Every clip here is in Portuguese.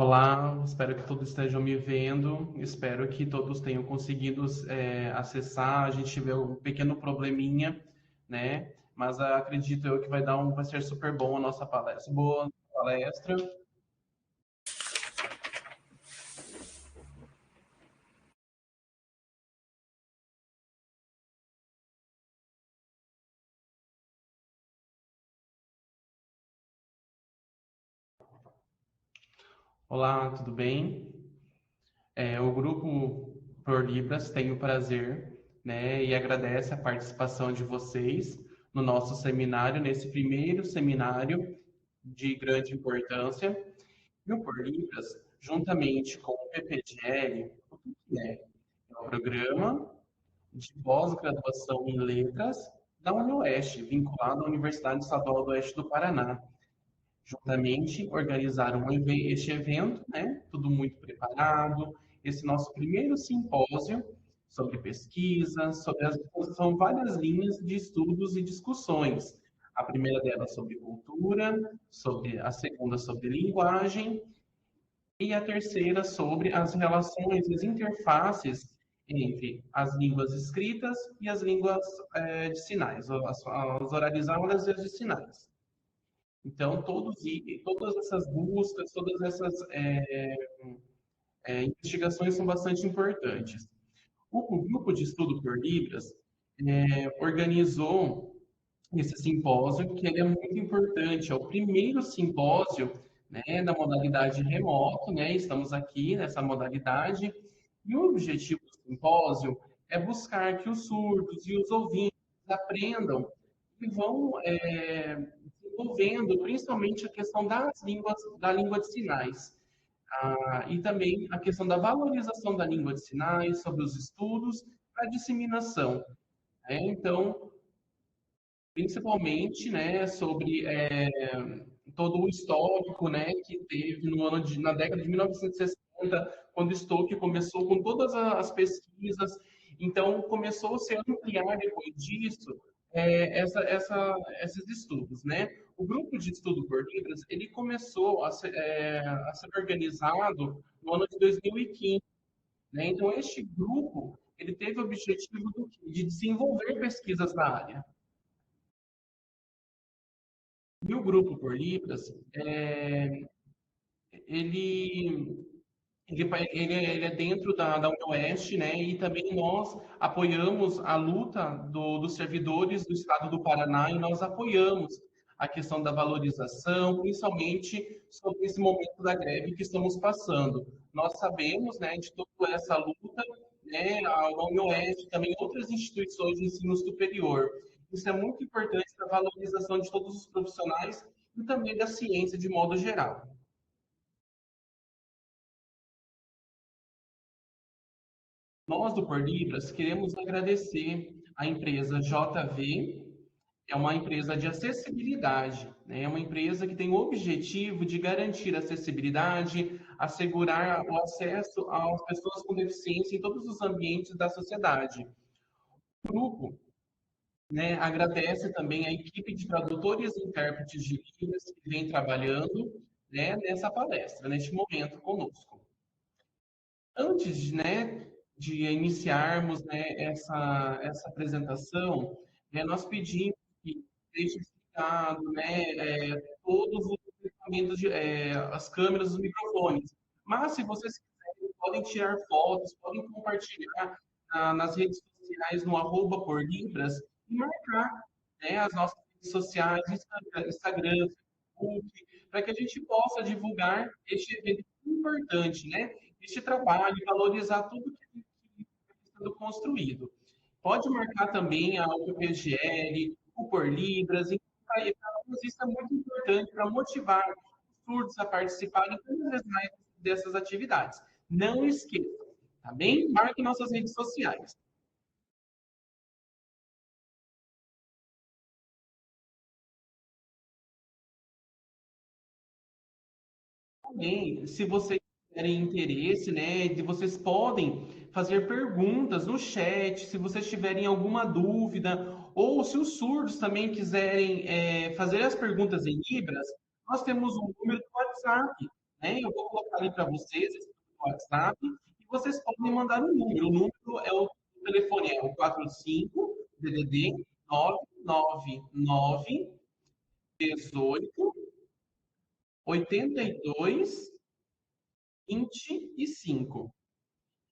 Olá, espero que todos estejam me vendo. Espero que todos tenham conseguido acessar. A gente teve um pequeno probleminha, né? Mas acredito eu que vai ser super bom a nossa palestra. Boa palestra. Olá, tudo bem? O grupo Por Libras tem o prazer, né, e agradece a participação de vocês no nosso seminário, nesse primeiro seminário de grande importância. E o Por Libras, juntamente com o PPGL, o que é? É um programa de pós-graduação em letras da UniOeste, vinculado à Universidade Estadual do Oeste do Paraná. Juntamente organizaram este evento, né? Tudo muito preparado. Esse nosso primeiro simpósio sobre pesquisa, são várias linhas de estudos e discussões. A primeira delas sobre cultura, a segunda sobre linguagem e a terceira sobre as relações, as interfaces entre as línguas escritas e as línguas de sinais, as oralizadas e as de sinais. Então, todas essas buscas, todas essas investigações são bastante importantes. O grupo de estudo por Libras organizou esse simpósio, que ele é muito importante. É o primeiro simpósio, né, da modalidade remoto, né? Estamos aqui nessa modalidade. E o objetivo do simpósio é buscar que os surdos e os ouvintes aprendam e vão desenvolvendo principalmente a questão da língua de sinais. E também a questão da valorização da língua de sinais, sobre os estudos, a disseminação. Né? Então, principalmente, né, sobre todo o histórico, né, que teve na década de 1960, quando Stoke começou com todas as pesquisas. Então, começou a se ampliar depois disso esses estudos, né? O grupo de estudo por Libras, ele começou a ser organizado no ano de 2015, né? Então, este grupo, ele teve o objetivo de desenvolver pesquisas na área. E o grupo por Libras, ele, ele é dentro da UniOeste, né? E também nós apoiamos a luta dos servidores do estado do Paraná e nós apoiamos a questão da valorização, principalmente sobre esse momento da greve que estamos passando. Nós sabemos, né, de toda essa luta, né, a UniOeste, também outras instituições de ensino superior. Isso é muito importante para a valorização de todos os profissionais e também da ciência de modo geral. Nós do Por Libras queremos agradecer à empresa JV, é uma empresa de acessibilidade, né? É uma empresa que tem o objetivo de garantir acessibilidade, assegurar o acesso às pessoas com deficiência em todos os ambientes da sociedade. O grupo, né, agradece também a equipe de tradutores e intérpretes de Libras que vem trabalhando, né, nessa palestra, neste momento conosco. Antes, né, de iniciarmos, né, essa apresentação, nós pedimos que deixe explicado, né, todos os equipamentos, as câmeras, os microfones. Mas, se vocês quiserem, podem tirar fotos, podem compartilhar nas redes sociais, no arroba por Libras, e marcar, né, as nossas redes sociais, Instagram, Facebook, para que a gente possa divulgar este evento importante, né? Este trabalho, valorizar tudo que está sendo construído. Pode marcar também a UPGL, o Por Libras, e para nós isso é muito importante para motivar os surdos a participarem cada vez mais dessas atividades. Não esqueçam, tá bem? Marque nossas redes sociais. Também, se vocês tiverem interesse, né, vocês podem fazer perguntas no chat, se vocês tiverem alguma dúvida, ou se os surdos também quiserem fazer as perguntas em Libras, nós temos um número do WhatsApp, né? Eu vou colocar ali para vocês esse WhatsApp e vocês podem mandar um número. O número é o telefone é o 45 DDD 999 18 82 25.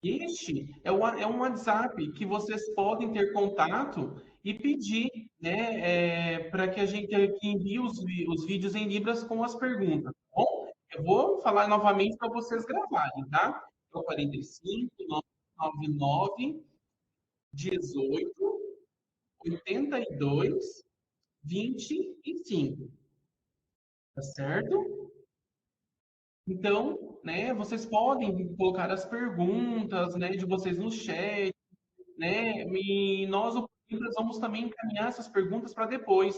Este é um WhatsApp que vocês podem ter contato e pedir, né, para que a gente que envie os vídeos em Libras com as perguntas, tá bom? Eu vou falar novamente para vocês gravarem, tá? É o 45 999 18 82 25, tá certo? Então, né, vocês podem colocar as perguntas, né, de vocês no chat, né? E nós, o Libras, vamos também encaminhar essas perguntas para depois.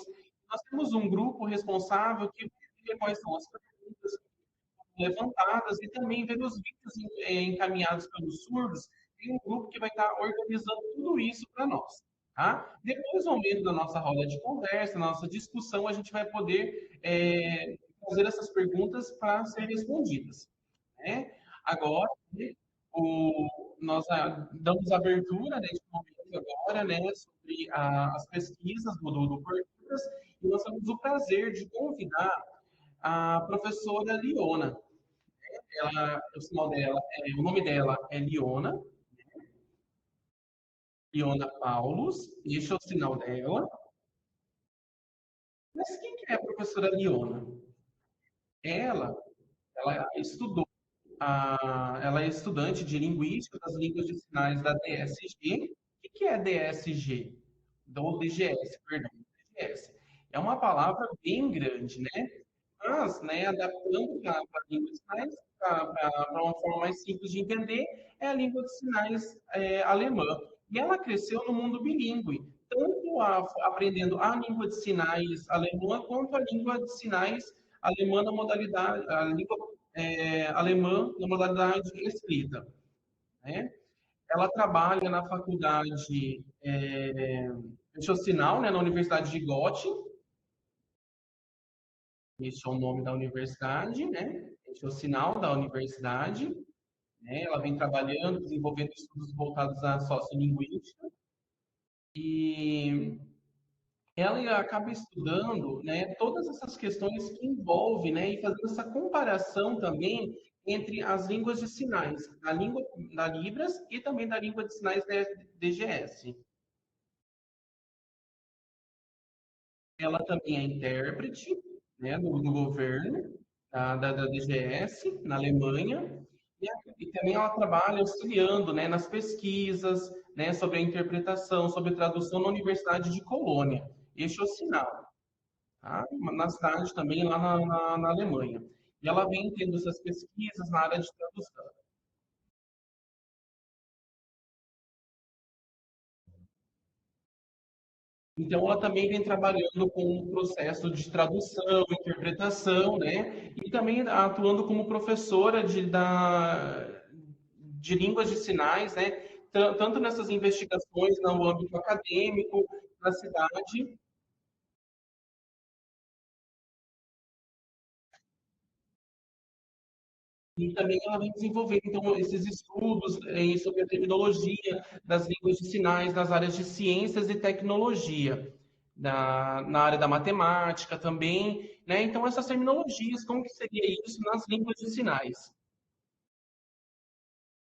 Nós temos um grupo responsável que vê quais são as perguntas levantadas e também ver os vídeos encaminhados pelos surdos. Tem um grupo que vai estar organizando tudo isso para nós. Tá? Depois, no momento da nossa roda de conversa, nossa discussão, a gente vai poder fazer essas perguntas para serem respondidas. Né? Agora, né, nós damos abertura neste momento agora, né, sobre as pesquisas do Portugas, e nós temos o prazer de convidar a professora Liona. O nome dela é Liona Paulus, este é o sinal dela. Mas quem que é a professora Liona? Ela, ela estudou ela é estudante de Linguística das Línguas de Sinais da DSG. O que é DSG? Do DGS, perdão. DGS. É uma palavra bem grande, né? Mas, né, adaptando para a língua de sinais, para uma forma mais simples de entender, é a língua de sinais alemã. E ela cresceu no mundo bilíngue, tanto aprendendo a língua de sinais alemã, quanto a língua de sinais alemã na modalidade, a língua alemã na modalidade escrita, né? Ela trabalha na faculdade Schossinal, né, na Universidade de Göttingen. Esse é o nome da universidade, né? Esse é o sinal da universidade, né? Ela vem trabalhando, desenvolvendo estudos voltados à sociolinguística e ela acaba estudando, né, todas essas questões que envolvem, né, e fazendo essa comparação também entre as línguas de sinais, a língua da Libras e também da língua de sinais da DGS. Ela também é intérprete, né, do governo da DGS na Alemanha e também ela trabalha auxiliando, né, nas pesquisas, né, sobre a interpretação, sobre a tradução na Universidade de Colônia. Este é o sinal, tá? Na cidade também lá na Alemanha. E ela vem tendo essas pesquisas na área de tradução. Então, ela também vem trabalhando com o processo de tradução, interpretação, né? E também atuando como professora de línguas de sinais, né? Tanto nessas investigações no âmbito acadêmico, na cidade. E também ela vem desenvolvendo então, esses estudos sobre a terminologia das línguas de sinais nas áreas de ciências e tecnologia, na área da matemática também, né? Então, essas terminologias, como que seria isso nas línguas de sinais?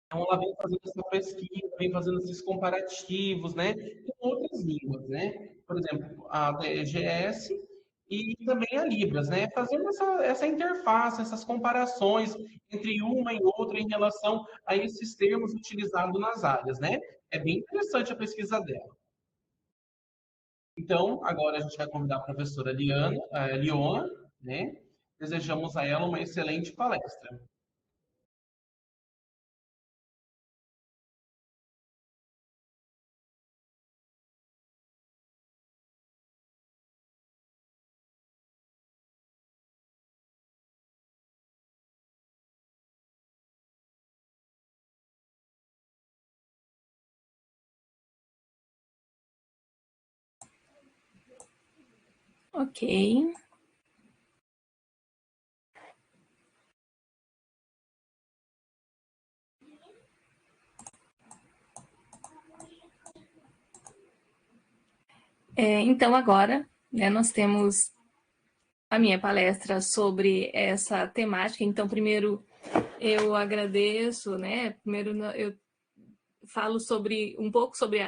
Então, ela vem fazendo essa pesquisa, vem fazendo esses comparativos, né, com outras línguas, né? Por exemplo, a DGS e também a Libras, né? Fazendo essa interface, essas comparações entre uma e outra em relação a esses termos utilizados nas áreas, né? É bem interessante a pesquisa dela. Então, agora a gente vai convidar a professora Liona, né? Desejamos a ela uma excelente palestra. Ok. Então, agora, né, nós temos a minha palestra sobre essa temática. Então, primeiro, eu agradeço, né? Primeiro, eu falo um pouco sobre,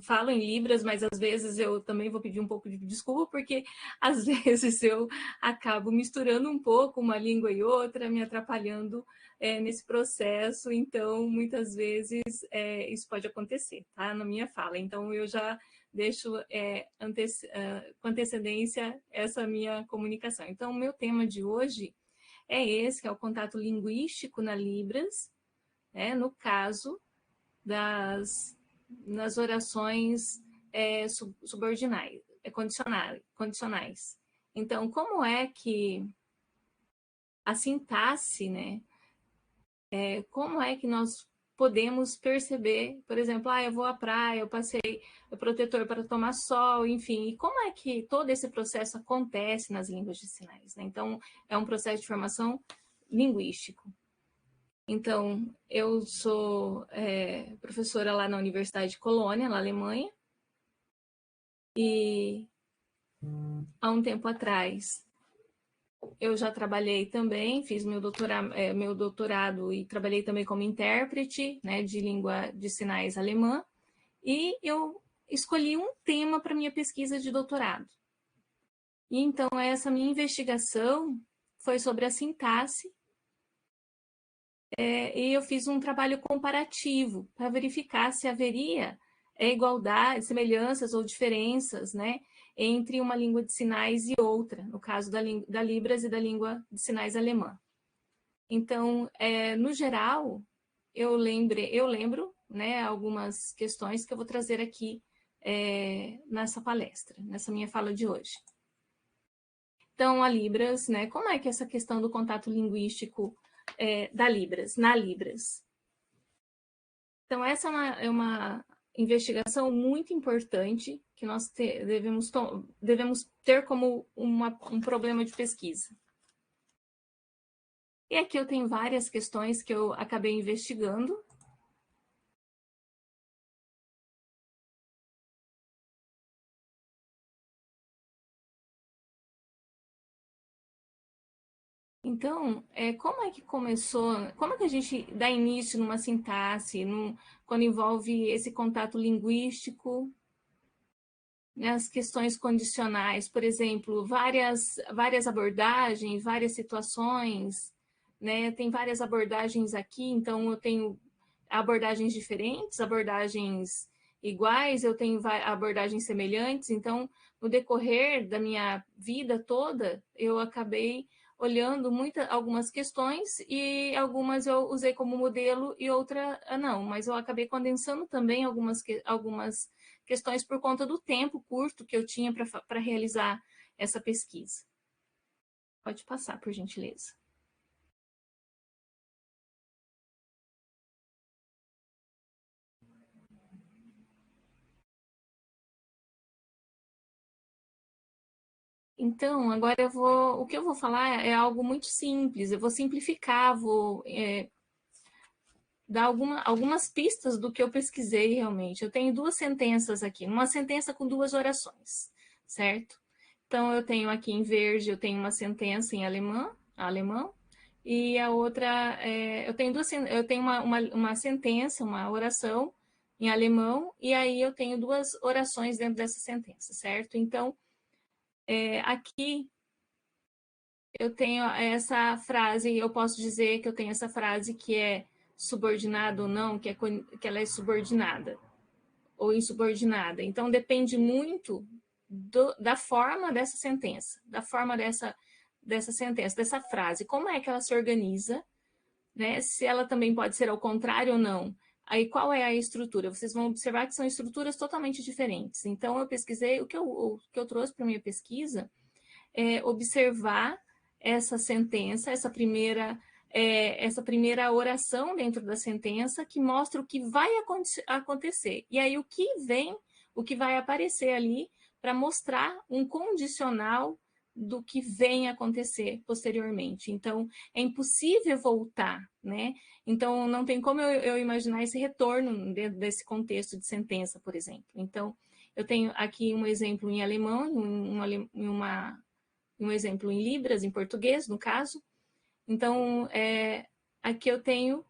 falo em Libras, mas às vezes eu também vou pedir um pouco de desculpa, porque às vezes eu acabo misturando um pouco uma língua e outra, me atrapalhando nesse processo, então muitas vezes isso pode acontecer, tá? Na minha fala. Então eu já deixo com antecedência essa minha comunicação. Então, o meu tema de hoje é esse, que é o contato linguístico na Libras, né? No caso nas orações subordinais, condicionais. Então, como é que a sintaxe, né? Como é que nós podemos perceber, por exemplo, eu vou à praia, eu passei o protetor para tomar sol, enfim, e como é que todo esse processo acontece nas línguas de sinais, né? Então, é um processo de formação linguístico. Então, eu sou professora lá na Universidade de Colônia, na Alemanha, e há um tempo atrás eu já trabalhei também, fiz meu doutorado e trabalhei também como intérprete, né, de língua de sinais alemã, e eu escolhi um tema para minha pesquisa de doutorado. E então essa minha investigação foi sobre a sintaxe, e eu fiz um trabalho comparativo para verificar se haveria igualdade, semelhanças ou diferenças, né, entre uma língua de sinais e outra, no caso da Libras e da língua de sinais alemã. Então, no geral, eu lembro, né, algumas questões que eu vou trazer aqui nessa palestra, nessa minha fala de hoje. Então, a Libras, né, como é que essa questão do contato linguístico na Libras? Então, essa é uma investigação muito importante que nós devemos ter como um problema de pesquisa. E aqui eu tenho várias questões que eu acabei investigando. Então, como é que começou, como é que a gente dá início numa sintaxe, quando envolve esse contato linguístico, né, as questões condicionais, por exemplo, várias abordagens, várias situações, né, tem várias abordagens aqui, então eu tenho abordagens diferentes, abordagens iguais, eu tenho abordagens semelhantes, então no decorrer da minha vida toda, eu acabei olhando algumas questões e algumas eu usei como modelo e outra não, mas eu acabei condensando também algumas questões por conta do tempo curto que eu tinha para realizar essa pesquisa. Pode passar, por gentileza. Então, agora o que eu vou falar é algo muito simples, eu vou simplificar, vou dar algumas pistas do que eu pesquisei realmente. Eu tenho duas sentenças aqui, uma sentença com duas orações, certo? Então, eu tenho aqui em verde, eu tenho uma sentença em alemão, e a outra, eu tenho uma sentença, uma oração em alemão, e aí eu tenho duas orações dentro dessa sentença, certo? Então, aqui eu tenho essa frase, eu posso dizer que eu tenho essa frase que é subordinada ou não, que ela é subordinada ou insubordinada. Então, depende muito da forma dessa sentença, da forma dessa sentença, dessa frase. Como é que ela se organiza, né? Se ela também pode ser ao contrário ou não. Aí, qual é a estrutura? Vocês vão observar que são estruturas totalmente diferentes. Então, eu pesquisei, o que eu trouxe para a minha pesquisa é observar essa sentença, essa primeira oração dentro da sentença que mostra o que vai acontecer. E aí o que vai aparecer ali para mostrar um condicional do que vem acontecer posteriormente. Então, é impossível voltar, né? Então, não tem como eu imaginar esse retorno dentro desse contexto de sentença, por exemplo. Então, Eu tenho aqui um exemplo em alemão, um exemplo em libras, em português, no caso. Então, aqui eu tenho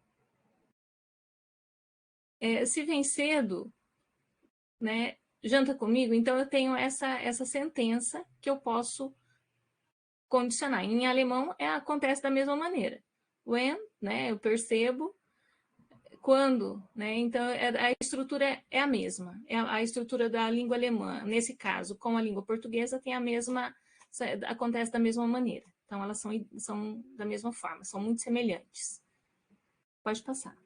se vem cedo, né, janta comigo, então eu tenho essa sentença que eu posso condicionar. Em alemão acontece da mesma maneira. When, né, eu percebo, quando, né, então a estrutura é a mesma, é a estrutura da língua alemã. Nesse caso, com a língua portuguesa, tem a mesma, acontece da mesma maneira. Então, elas são da mesma forma, são muito semelhantes. Pode passar.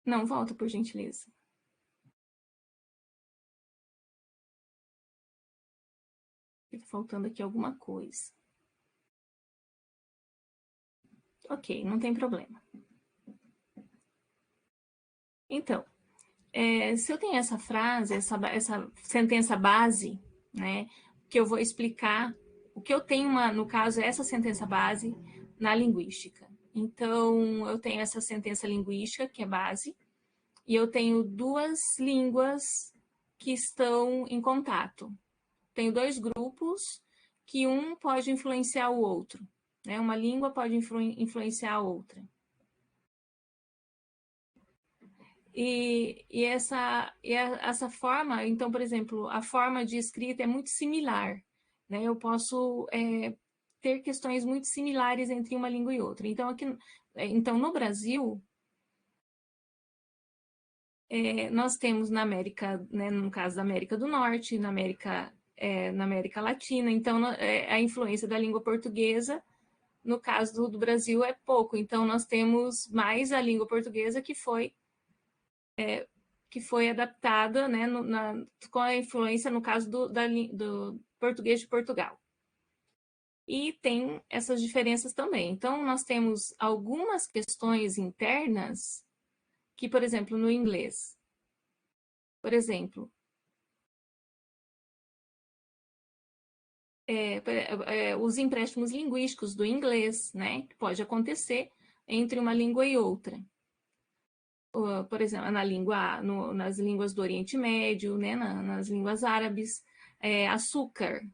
Não, volta, por gentileza. Fica faltando aqui alguma coisa. Ok, não tem problema. Então, se eu tenho essa frase, essa sentença base, né, que eu vou explicar o que eu tenho, no caso, é essa sentença base na linguística. Então, eu tenho essa sentença linguística, que é base, e eu tenho duas línguas que estão em contato. Tenho dois grupos que um pode influenciar o outro, né? Uma língua pode influenciar a outra. E essa forma, então, por exemplo, a forma de escrita é muito similar, né? Eu posso ter questões muito similares entre uma língua e outra. Então, no Brasil, nós temos na América, né, no caso da América do Norte, na América Latina, então a influência da língua portuguesa, no caso do Brasil, é pouco. Então, nós temos mais a língua portuguesa que foi adaptada, né, com a influência, no caso do português de Portugal. E tem essas diferenças também. Então, nós temos algumas questões internas que, por exemplo, no inglês, por exemplo, os empréstimos linguísticos do inglês, né, que pode acontecer entre uma língua e outra. Por exemplo, nas línguas do Oriente Médio, né, nas línguas árabes, açúcar,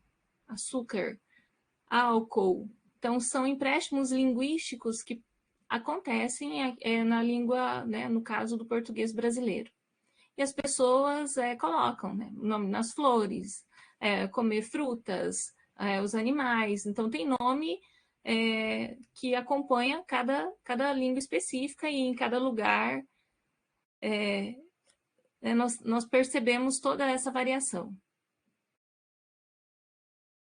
álcool. Então, são empréstimos linguísticos que acontecem na língua, né, no caso do português brasileiro. E as pessoas colocam, né, o nome nas flores, comer frutas, os animais. Então, tem nome que acompanha cada língua específica e em cada lugar nós percebemos toda essa variação.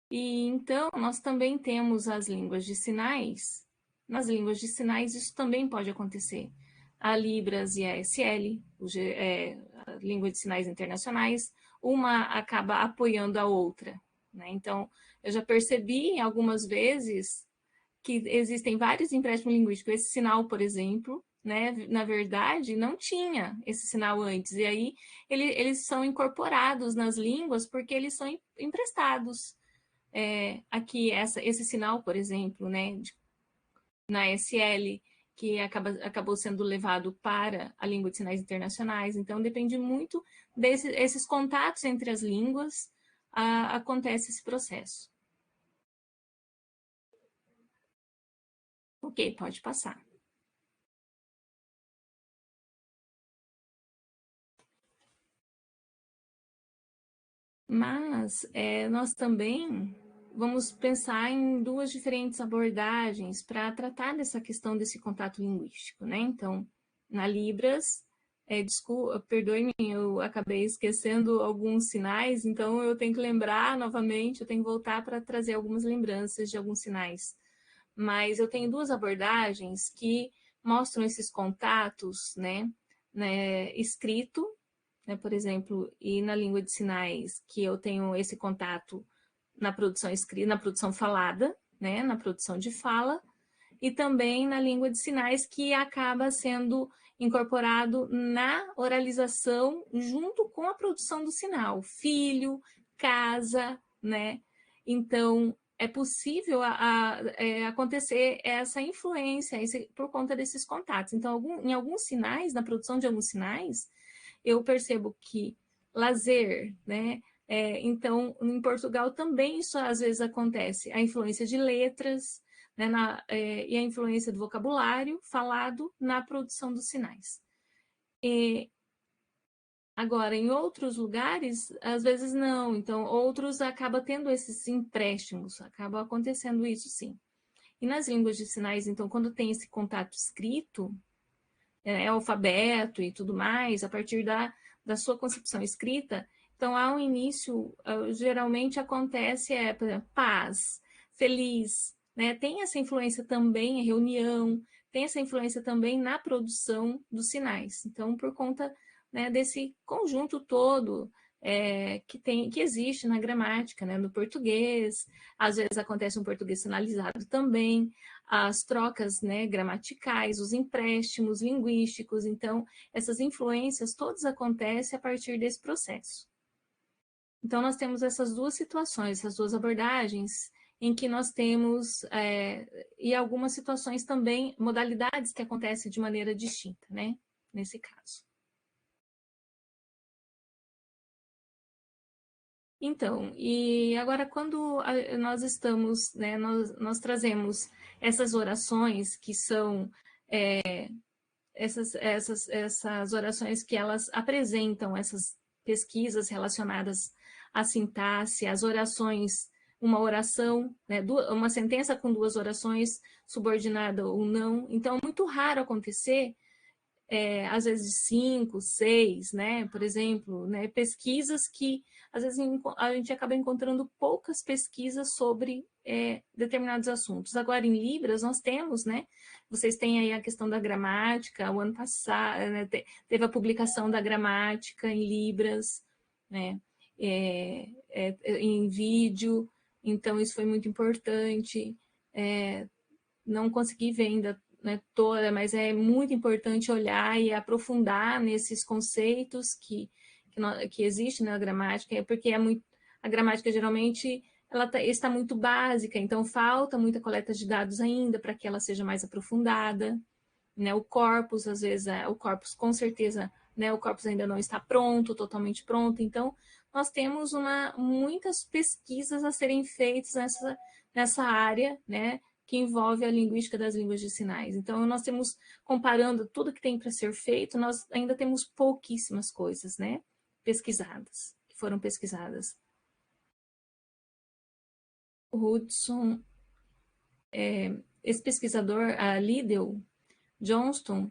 E então, nós também temos as línguas de sinais. Nas línguas de sinais, isso também pode acontecer. A Libras e a SL, a língua de sinais internacionais, uma acaba apoiando a outra, né? Então, eu já percebi algumas vezes que existem vários empréstimos linguísticos. Esse sinal, por exemplo, né, na verdade, não tinha esse sinal antes. E aí, eles são incorporados nas línguas porque eles são emprestados. Aqui, esse sinal, por exemplo, né, na SL, que acabou sendo levado para a língua de sinais internacionais. Então, depende muito desses contatos entre as línguas, acontece esse processo. Ok, pode passar. Mas nós também vamos pensar em duas diferentes abordagens para tratar dessa questão desse contato linguístico, né? Então, na Libras, desculpa, perdoe-me, eu acabei esquecendo alguns sinais, então eu tenho que lembrar novamente, eu tenho que voltar para trazer algumas lembranças de alguns sinais. Mas eu tenho duas abordagens que mostram esses contatos, né? Escrito, né, por exemplo, e na língua de sinais, que eu tenho esse contato na produção escrita, na produção falada, né, na produção de fala, e também na língua de sinais, que acaba sendo incorporado na oralização junto com a produção do sinal, filho, casa, né? Então, é possível acontecer essa influência por conta desses contatos. Então, em alguns sinais, na produção de alguns sinais, eu percebo que lazer, né? Então, em Portugal também isso às vezes acontece, a influência de letras, né, e a influência do vocabulário falado na produção dos sinais. Agora, em outros lugares, às vezes não. Então, outros acabam tendo esses empréstimos, acaba acontecendo isso sim. E nas línguas de sinais, então, quando tem esse contato escrito, alfabeto e tudo mais, a partir da sua concepção escrita, então há um início, geralmente acontece, por exemplo, paz, feliz, né? Tem essa influência também, a reunião, tem essa influência também na produção dos sinais. Então, por conta, né, desse conjunto todo que existe na gramática, né, no português, às vezes acontece um português sinalizado também, as trocas, né, gramaticais, os empréstimos linguísticos, então essas influências todas acontecem a partir desse processo. Então nós temos essas duas situações, essas duas abordagens, em que nós temos, e algumas situações também, modalidades que acontecem de maneira distinta, né, nesse caso. Então, e agora quando nós estamos, né, nós trazemos essas orações que são essas orações que elas apresentam essas pesquisas relacionadas à sintaxe, as orações, uma oração, né, uma sentença com duas orações subordinada ou não. Então, é muito raro acontecer às vezes 5, 6, né? Por exemplo, né? Pesquisas que às vezes a gente acaba encontrando poucas pesquisas sobre determinados assuntos. Agora, em Libras, nós temos, né? Vocês têm aí a questão da gramática, o ano passado, né? Teve a publicação da gramática em Libras, né? Em vídeo, então isso foi muito importante. Não consegui ver ainda, né, toda, mas é muito importante olhar e aprofundar nesses conceitos que existem na gramática, porque a gramática geralmente ela está muito básica, então falta muita coleta de dados ainda para que ela seja mais aprofundada, né? O corpus, às vezes, o corpus com certeza, né, o corpus ainda não está pronto, totalmente pronto, então nós temos muitas pesquisas a serem feitas nessa área, né, que envolve a linguística das línguas de sinais. Então, nós temos, comparando tudo que tem para ser feito, nós ainda temos pouquíssimas coisas, né, pesquisadas, que foram pesquisadas. O Hudson, esse pesquisador, a Liddell Johnston,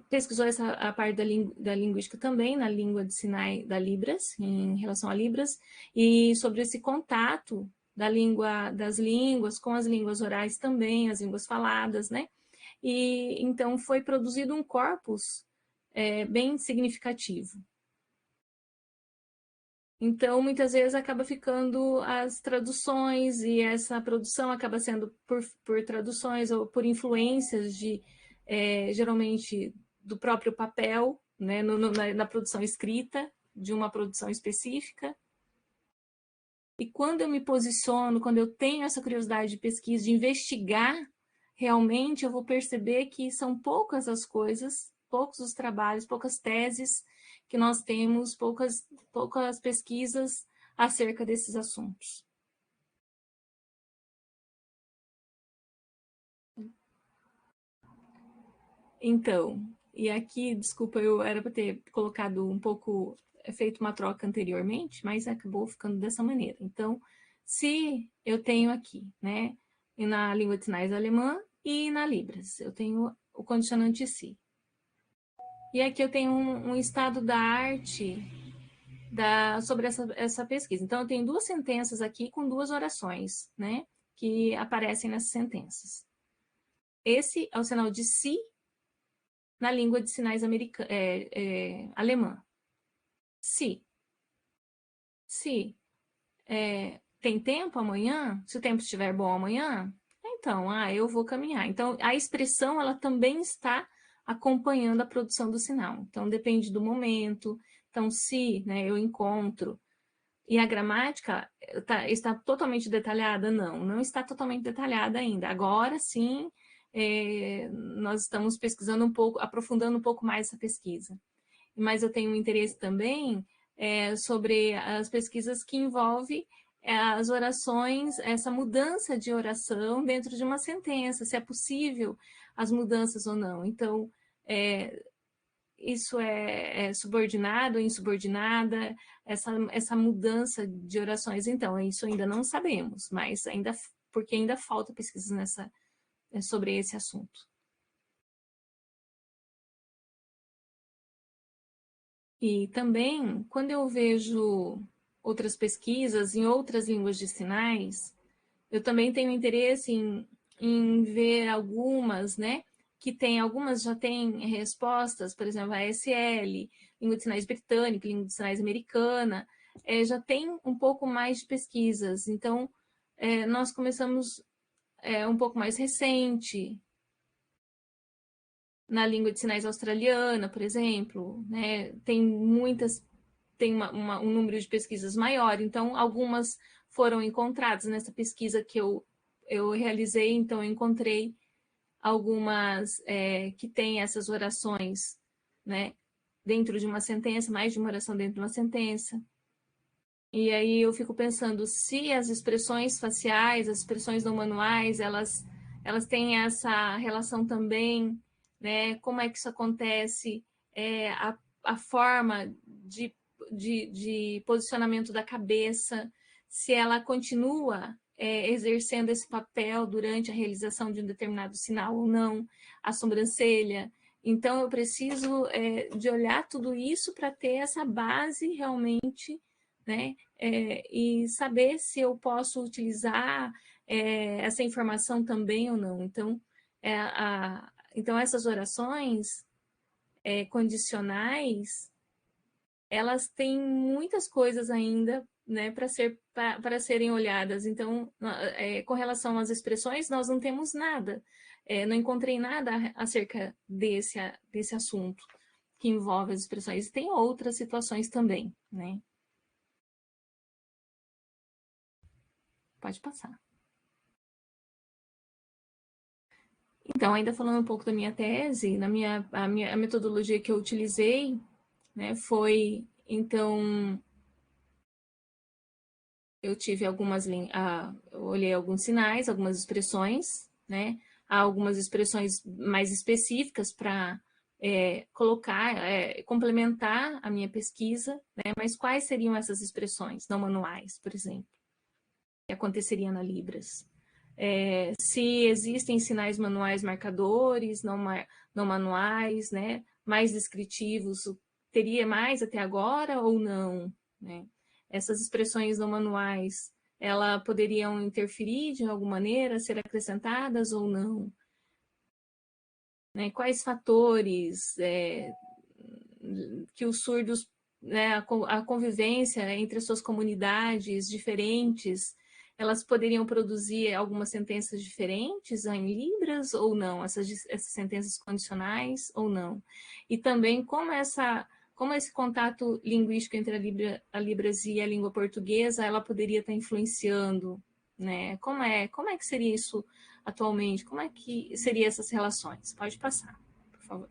pesquisou a parte da linguística também, na língua de sinais da Libras, em relação a Libras, e sobre esse contato das línguas com as línguas orais também, as línguas faladas, né? E então foi produzido um corpus bem significativo. Então, muitas vezes acaba ficando as traduções, e essa produção acaba sendo por traduções ou por influências geralmente do próprio papel, né, na produção escrita, de uma produção específica. E quando eu me posiciono, quando eu tenho essa curiosidade de pesquisa, de investigar, realmente eu vou perceber que são poucas as coisas, poucos os trabalhos, poucas teses que nós temos, poucas pesquisas acerca desses assuntos. Então, e aqui, desculpa, eu era para ter colocado um pouco, feito uma troca anteriormente, mas acabou ficando dessa maneira. Então, se eu tenho aqui, né, na língua de sinais alemã e na Libras, eu tenho o condicionante se. E aqui eu tenho um estado da arte sobre essa pesquisa. Então, eu tenho duas sentenças aqui com duas orações, né, que aparecem nessas sentenças. Esse é o sinal de si na língua de sinais alemã. Se tem tempo amanhã, se o tempo estiver bom amanhã, então, eu vou caminhar. Então, a expressão, ela também está acompanhando a produção do sinal. Então, depende do momento. Então, se, né, eu encontro, E a gramática está totalmente detalhada? Não, não está totalmente detalhada ainda. Agora sim, nós estamos pesquisando um pouco, aprofundando um pouco mais essa pesquisa. Mas eu tenho um interesse também sobre as pesquisas que envolvem as orações, essa mudança de oração dentro de uma sentença, se é possível as mudanças ou não. Então, isso é subordinado, insubordinada, essa mudança de orações. Então, isso ainda não sabemos, mas porque ainda falta pesquisa sobre esse assunto. E também, quando eu vejo outras pesquisas em outras línguas de sinais, eu também tenho interesse em ver algumas, né? Algumas já têm respostas, por exemplo, a ASL, língua de sinais britânica, língua de sinais americana, já tem um pouco mais de pesquisas. Então, nós começamos um pouco mais recente, na língua de sinais australiana, por exemplo, né? Tem um número de pesquisas maior, então algumas foram encontradas nessa pesquisa que eu realizei, então eu encontrei algumas que têm essas orações, né, dentro de uma sentença, mais de uma oração dentro de uma sentença. E aí eu fico pensando se as expressões faciais, as expressões não manuais, elas têm essa relação também, né? Como é que isso acontece? A forma de posicionamento da cabeça, se ela continua exercendo esse papel durante a realização de um determinado sinal ou não, a sobrancelha. Então, eu preciso de olhar tudo isso para ter essa base realmente, né? E saber se eu posso utilizar essa informação também ou não. Então, então essas orações condicionais, elas têm muitas coisas ainda, né, para serem olhadas. Então, com relação às expressões, nós não temos nada. Não encontrei nada acerca desse assunto que envolve as expressões. Tem outras situações também, né? Pode passar. Então, ainda falando um pouco da minha tese, a metodologia que eu utilizei, né, foi, então, eu tive eu olhei alguns sinais, algumas expressões, né, há algumas expressões mais específicas para colocar, complementar a minha pesquisa, né, mas quais seriam essas expressões não manuais, por exemplo, que aconteceria na Libras? Se existem sinais manuais marcadores, não manuais, né, mais descritivos, teria mais até agora ou não? Né? Essas expressões não manuais, elas poderiam interferir de alguma maneira, ser acrescentadas ou não? Né? Quais fatores que os surdos, né, a convivência entre as suas comunidades diferentes, elas poderiam produzir algumas sentenças diferentes em Libras ou não, essas sentenças condicionais ou não. E também como esse contato linguístico entre a Libras e a língua portuguesa, ela poderia estar influenciando, né? Como é que seria isso atualmente? Como é que seriam essas relações? Pode passar, por favor.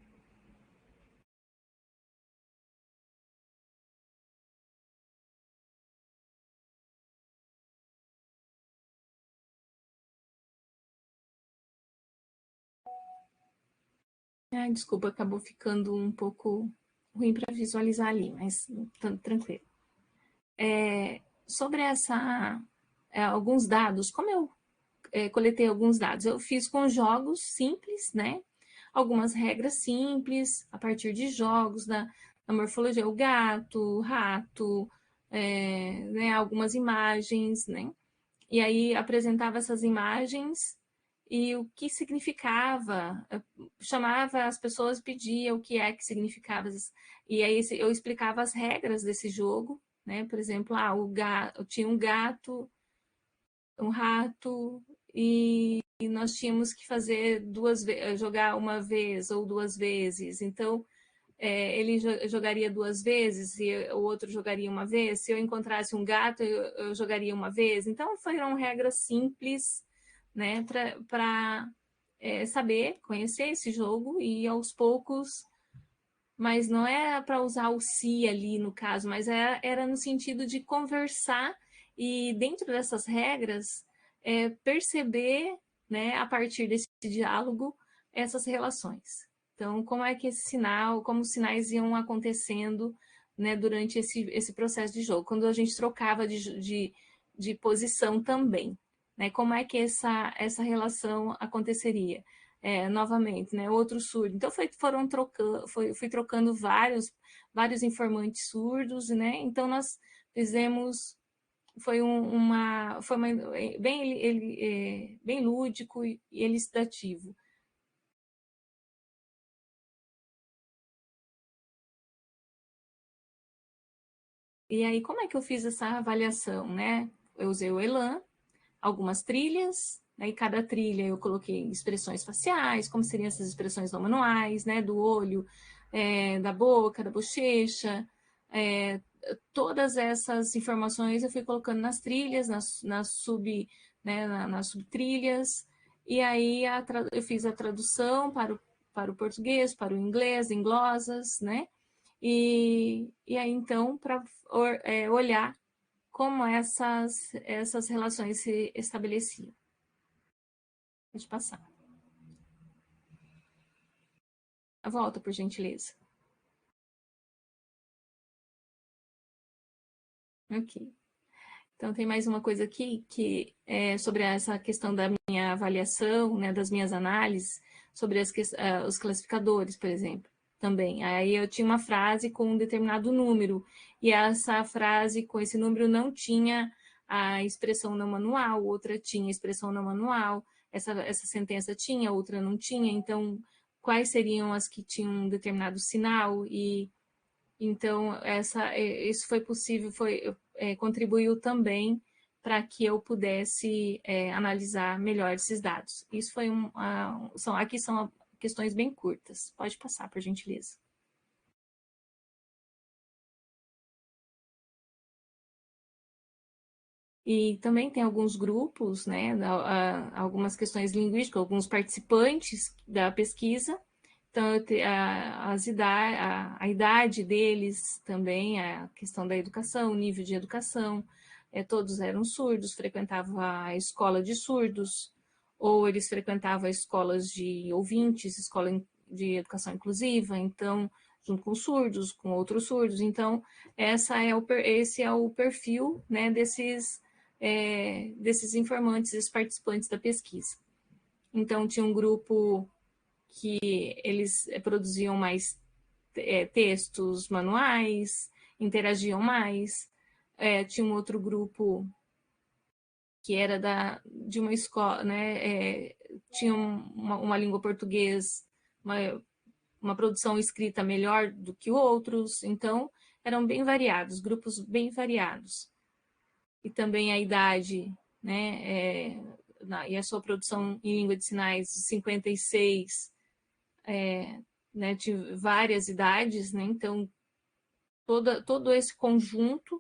Desculpa, acabou ficando um pouco ruim para visualizar ali, mas tranquilo. Sobre alguns dados, como eu coletei alguns dados, eu fiz com jogos simples, né? Algumas regras simples, a partir de jogos da morfologia, o gato, o rato, né? Algumas imagens, né? E aí apresentava essas imagens e o que significava, chamava as pessoas, pedia o que é que significava, e aí eu explicava as regras desse jogo, né? Por exemplo, tinha um gato, um rato, e nós tínhamos que fazer jogar uma vez ou duas vezes. Então, ele jogaria 2 vezes e o outro jogaria uma vez. Se eu encontrasse um gato, eu jogaria uma vez. Então, foram regras simples, né, para saber, conhecer esse jogo e aos poucos, mas não é para usar o si ali no caso, mas era no sentido de conversar e dentro dessas regras perceber, né, a partir desse diálogo, essas relações. Então, como é que como os sinais iam acontecendo, né, durante esse processo de jogo, quando a gente trocava de posição também, né, como é que essa relação aconteceria? Novamente, né, outro surdo. Então, fui trocando vários informantes surdos, né? Então, nós fizemos, foi bem lúdico e elucidativo. E aí, como é que eu fiz essa avaliação, né? Eu usei o Elan, algumas trilhas, né, e cada trilha eu coloquei expressões faciais, como seriam essas expressões não manuais, né, do olho, da boca, da bochecha, todas essas informações eu fui colocando nas trilhas, nas subtrilhas, e aí eu fiz a tradução para o português, para o inglês, em glosas, né, e aí então para olhar como essas relações se estabeleciam. Pode passar. Volta, por gentileza. Ok. Então, tem mais uma coisa aqui que é sobre essa questão da minha avaliação, né, das minhas análises, sobre os classificadores, por exemplo, também. Aí eu tinha uma frase com um determinado número, e essa frase com esse número não tinha a expressão não manual, outra tinha a expressão não manual, essa sentença tinha, outra não tinha, então, quais seriam as que tinham um determinado sinal e então, isso foi possível, contribuiu também para que eu pudesse analisar melhor esses dados. Isso foi aqui são questões bem curtas. Pode passar, por gentileza. E também tem alguns grupos, né, algumas questões linguísticas, alguns participantes da pesquisa. Então, a idade deles também, a questão da educação, o nível de educação, todos eram surdos, frequentavam a escola de surdos, ou eles frequentavam escolas de ouvintes, escola de educação inclusiva, então, junto com surdos, com outros surdos. Então, esse é o perfil, né, desses informantes, desses participantes da pesquisa. Então, tinha um grupo que eles produziam mais textos manuais, interagiam mais. Tinha um outro grupo que era de uma escola, né? Tinha uma língua portuguesa, uma produção escrita melhor do que outros, então eram bem variados, grupos bem variados. E também a idade, né? E a sua produção em língua de sinais, 56, né, de várias idades, né? Então, todo esse conjunto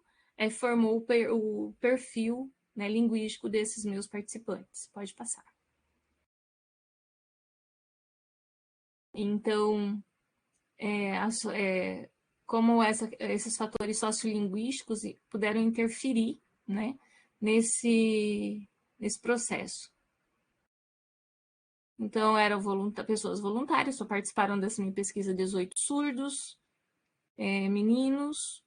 formou o perfil, né, linguístico desses meus participantes. Pode passar. Então, como esses fatores sociolinguísticos puderam interferir, né, nesse processo. Então, eram pessoas voluntárias, só participaram dessa minha pesquisa 18 surdos, meninos,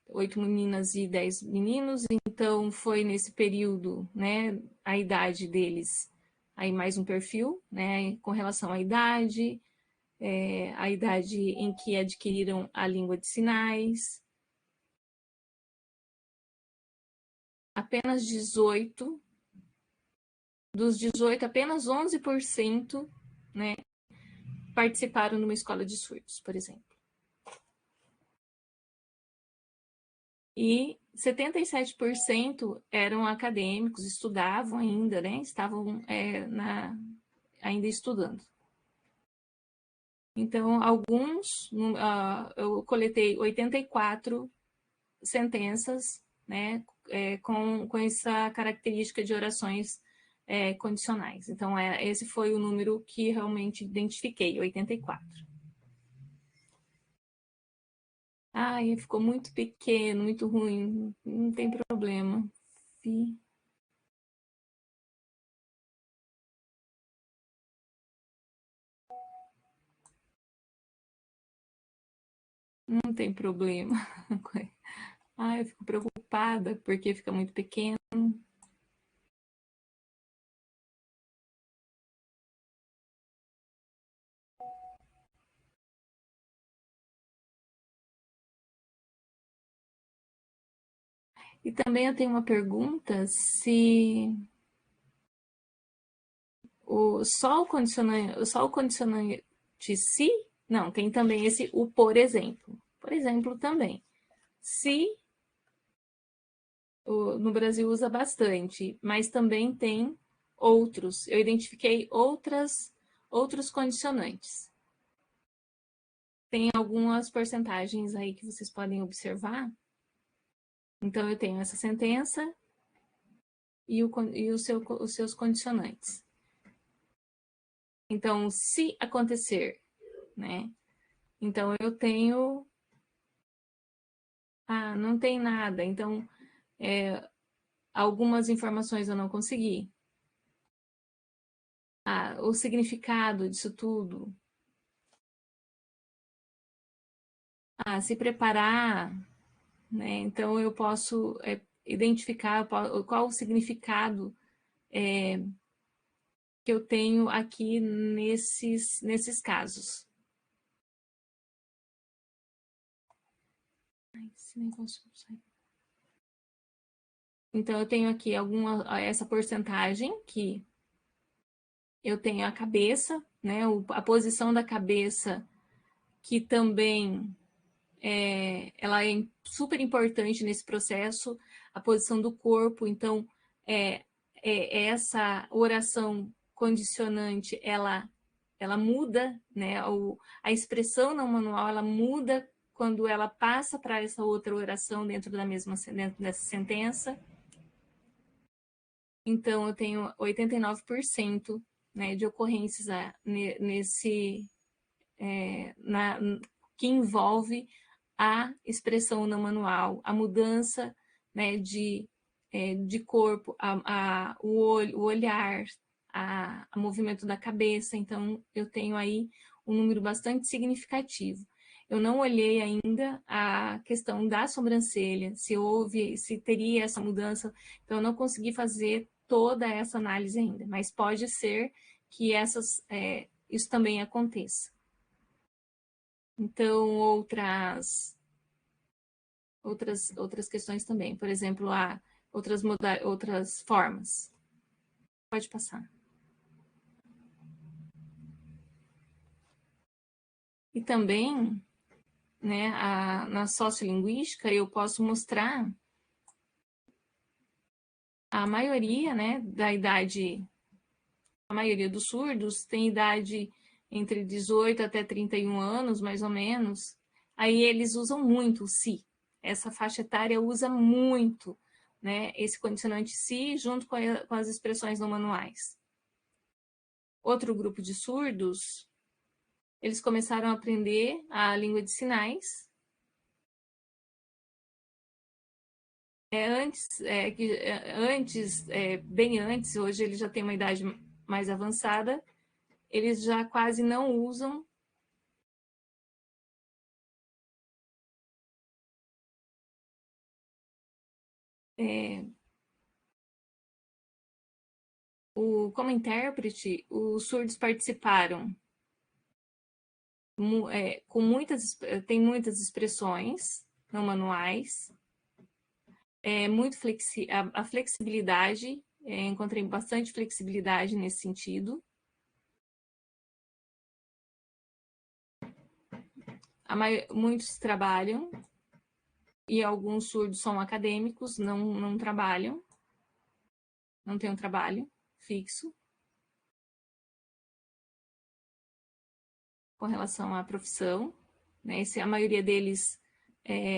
8 meninas e 10 meninos. Então, foi nesse período, né, a idade deles, aí mais um perfil, né, com relação à idade, a idade em que adquiriram a língua de sinais. Apenas 18, dos 18, apenas 11%, né, participaram numa escola de surdos, por exemplo. E 77% eram acadêmicos, estudavam ainda, né? Estavam ainda estudando. Então, eu coletei 84 sentenças, né, com essa característica de orações condicionais. Então, esse foi o número que realmente identifiquei, 84. Ai, ficou muito pequeno, muito ruim, não tem problema. Não tem problema. Ai, eu fico preocupada porque fica muito pequeno. E também eu tenho uma pergunta se só o condicionante se, não, tem também esse o por exemplo. Por exemplo também. Se no Brasil usa bastante, mas também tem outros. Eu identifiquei outros condicionantes. Tem algumas porcentagens aí que vocês podem observar. Então, eu tenho essa sentença e os seus condicionantes. Então, se acontecer, né? Então, eu tenho... Ah, não tem nada. Então, algumas informações eu não consegui. Ah, o significado disso tudo. Ah, se preparar, né? Então, eu posso identificar qual o significado que eu tenho aqui nesses casos. Ai, esse negócio não sai. Então, eu tenho aqui essa porcentagem que eu tenho a cabeça, né? A posição da cabeça, que também ela é super importante nesse processo, a posição do corpo. Então, essa oração condicionante, ela muda, né? A expressão não manual, ela muda quando ela passa para essa outra oração dentro dessa sentença. Então, eu tenho 89%, né, de ocorrências que envolve a expressão não manual, a mudança, né, de corpo, o olhar, o movimento da cabeça. Então, eu tenho aí um número bastante significativo. Eu não olhei ainda a questão da sobrancelha, se teria essa mudança. Então, eu não consegui fazer toda essa análise ainda, mas pode ser que isso também aconteça. Então, outras questões também, por exemplo, outras formas. Pode passar. E também, né, na sociolinguística, eu posso mostrar a maioria, né, a maioria dos surdos tem idade entre 18 até 31 anos, mais ou menos. Aí eles usam muito o se. Essa faixa etária usa muito, né, esse condicionante se junto com as expressões não manuais. Outro grupo de surdos, eles começaram a aprender a língua de sinais. Bem antes, hoje eles já têm uma idade mais avançada, eles já quase não usam como intérprete. Os surdos participaram tem muitas expressões não manuais, a flexibilidade, encontrei bastante flexibilidade nesse sentido. Muitos trabalham, e alguns surdos são acadêmicos, não trabalham, não tem um trabalho fixo. com relação à profissão, né? A maioria deles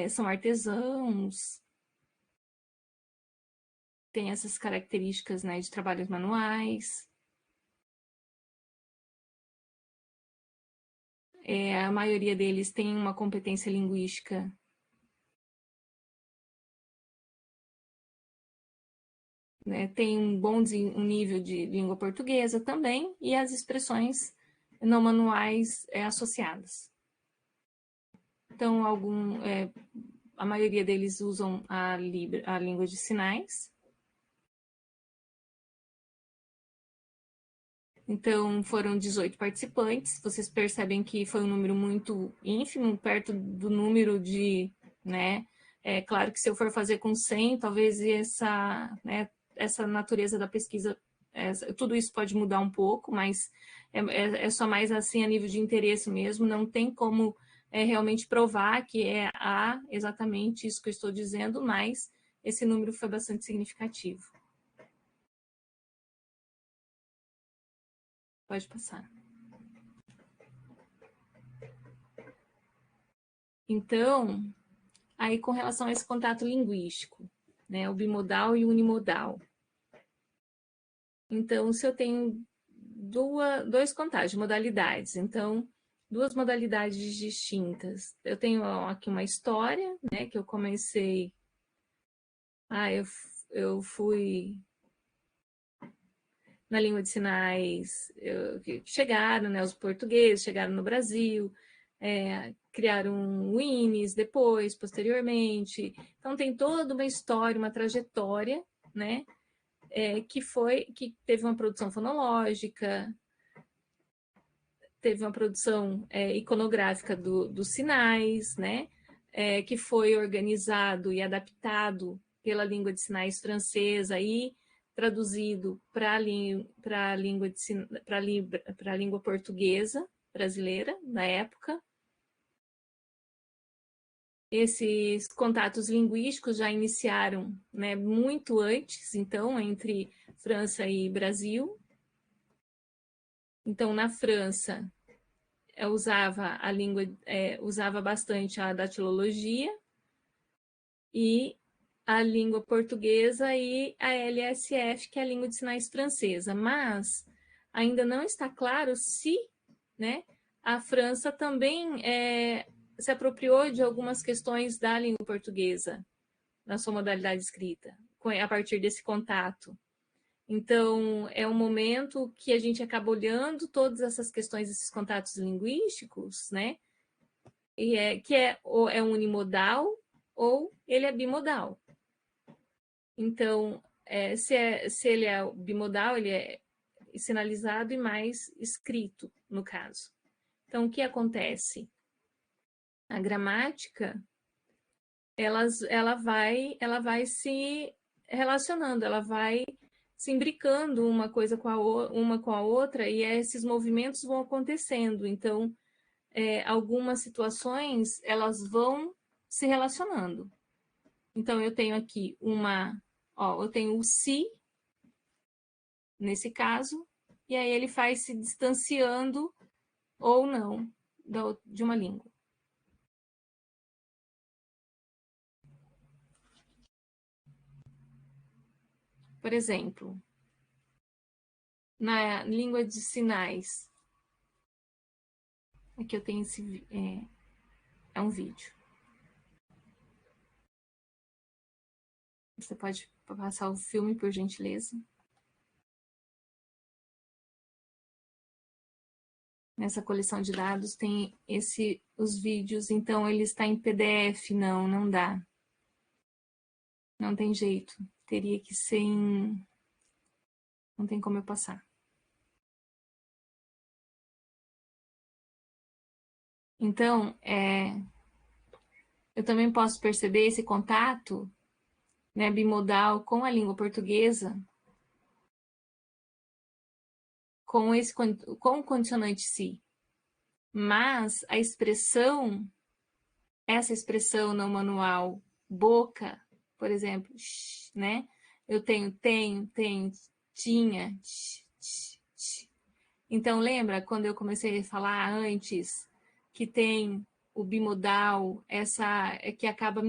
são artesãos, tem essas características, né, de trabalhos manuais. A maioria deles tem uma competência linguística né, tem um nível de língua portuguesa também, e as expressões não manuais associadas. Então, a maioria deles usam a língua de sinais. Então, foram 18 participantes. Vocês percebem que foi um número muito ínfimo, perto do número de, né? É claro que se eu for fazer com 100, talvez essa natureza da pesquisa, tudo isso pode mudar um pouco, mas é só mais assim a nível de interesse mesmo. Não tem como realmente provar que exatamente isso que eu estou dizendo, mas esse número foi bastante significativo. Pode passar. Então, aí com relação a esse contato linguístico, né, o bimodal e o unimodal. Então, se eu tenho dois contatos de modalidades, então, duas modalidades distintas. Eu tenho aqui uma história, né, que eu comecei... eu fui na língua de sinais, chegaram, né, os portugueses chegaram no Brasil, criaram o INES depois, posteriormente. Então, tem toda uma história, uma trajetória, né, que teve uma produção fonológica, teve uma produção iconográfica dos sinais, né, que foi organizado e adaptado pela língua de sinais francesa e traduzido para a língua portuguesa brasileira na época. Esses contatos linguísticos já iniciaram, né, muito antes, então, entre França e Brasil. Então, na França, usava bastante a datilologia e a língua portuguesa e a LSF, que é a língua de sinais francesa, mas ainda não está claro se, né, a França também se apropriou de algumas questões da língua portuguesa na sua modalidade escrita, a partir desse contato. Então, é um momento que a gente acaba olhando todas essas questões, esses contatos linguísticos, né? E que é unimodal ou ele é bimodal. Então, se ele é bimodal, ele é sinalizado e mais escrito, no caso. Então, o que acontece? A gramática, ela vai se relacionando, ela vai se imbricando uma com a outra e esses movimentos vão acontecendo. Então, algumas situações, elas vão se relacionando. Então, eu tenho aqui eu tenho o si, nesse caso, e aí ele vai se distanciando ou não de uma língua. Por exemplo, na língua de sinais, aqui eu tenho é um vídeo. Você pode passar o filme, por gentileza? Nessa coleção de dados tem os vídeos, então ele está em PDF, não dá. Não tem jeito, teria que ser não tem como eu passar. Então, eu também posso perceber esse contato, né, bimodal com a língua portuguesa, com o condicionante si. Mas essa expressão não manual, boca, por exemplo, né? Eu tenho, tinha, Então, lembra quando eu comecei a falar antes que tem o bimodal, que acaba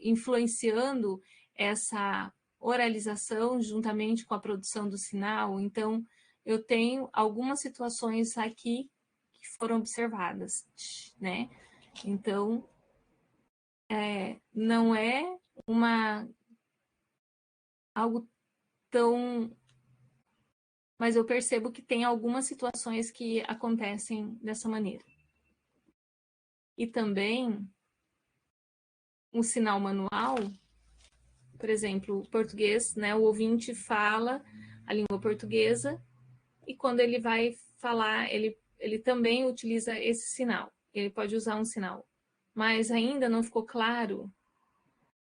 influenciando essa oralização juntamente com a produção do sinal? Então, eu tenho algumas situações aqui que foram observadas, né? Então, não é algo tão... Mas eu percebo que tem algumas situações que acontecem dessa maneira. E também um sinal manual, por exemplo, o português, né? O ouvinte fala a língua portuguesa e quando ele vai falar, ele também utiliza esse sinal. Ele pode usar um sinal. Mas ainda não ficou claro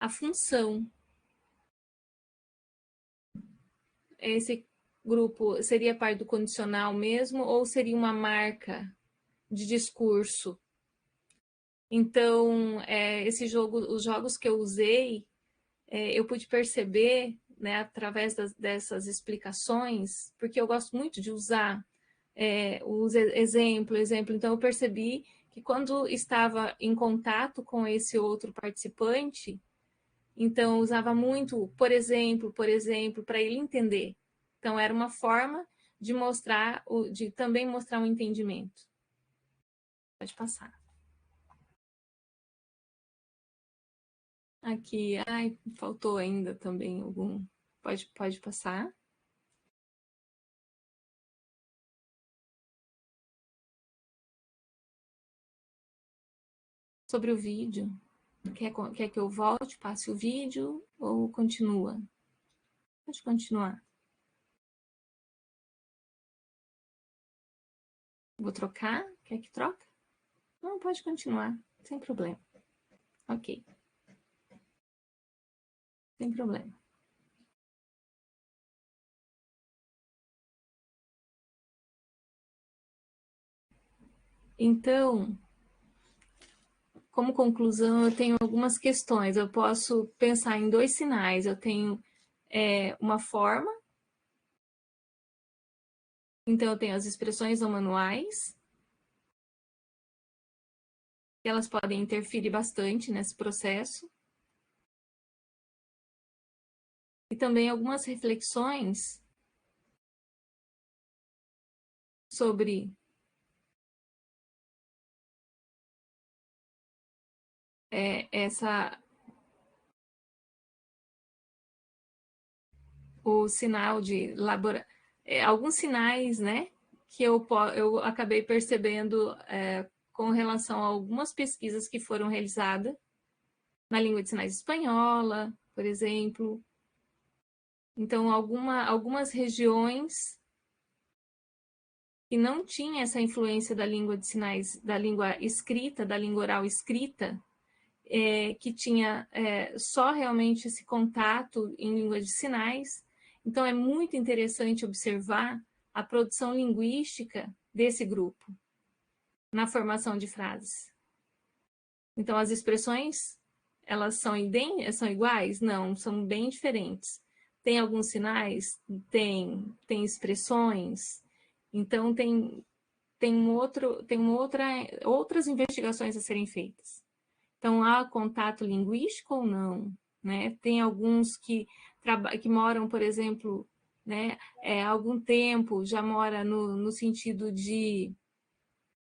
a função. Esse grupo seria parte do condicional mesmo ou seria uma marca de discurso? Então, os jogos que eu usei, eu pude perceber, né, através dessas explicações, porque eu gosto muito de usar os exemplo. Então, eu percebi que quando estava em contato com esse outro participante, então eu usava muito, por exemplo, para ele entender. Então, era uma forma de também mostrar um entendimento. Pode passar. Aqui, faltou ainda também algum. Pode passar. Sobre o vídeo. Quer que eu volte, passe o vídeo ou continua? Pode continuar. Vou trocar? Quer que troque? Não, pode continuar, sem problema. Ok. Sem problema. Então, como conclusão, eu tenho algumas questões. Eu posso pensar em 2 sinais. Eu tenho uma forma. Então, eu tenho as expressões não manuais. Elas podem interferir bastante nesse processo. E também algumas reflexões sobre o sinal de alguns sinais, né, que eu acabei percebendo com relação a algumas pesquisas que foram realizadas na língua de sinais espanhola, por exemplo. Então, algumas regiões que não tinha essa influência da língua de sinais, da língua escrita, da língua oral escrita, que tinha só realmente esse contato em língua de sinais. Então, é muito interessante observar a produção linguística desse grupo na formação de frases. Então, as expressões, elas são iguais? Não, são bem diferentes. Tem alguns sinais? Tem expressões. Então, outras investigações a serem feitas. Então, há contato linguístico ou não? Né? Tem alguns que moram, por exemplo, né, há algum tempo, já mora no sentido de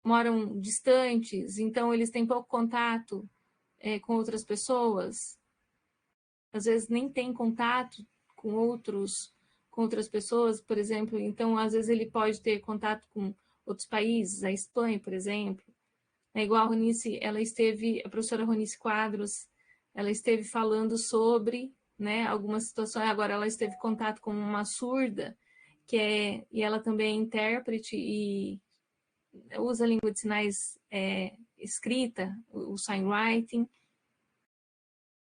moram distantes, então eles têm pouco contato com outras pessoas. Às vezes nem tem contato com outras pessoas, por exemplo. Então, às vezes ele pode ter contato com outros países, a Espanha, por exemplo. É igual a Ronice, a professora Ronice Quadros, ela esteve falando sobre, né, algumas situações. Agora ela esteve em contato com uma surda, e ela também é intérprete e usa a língua de sinais escrita, o sign writing.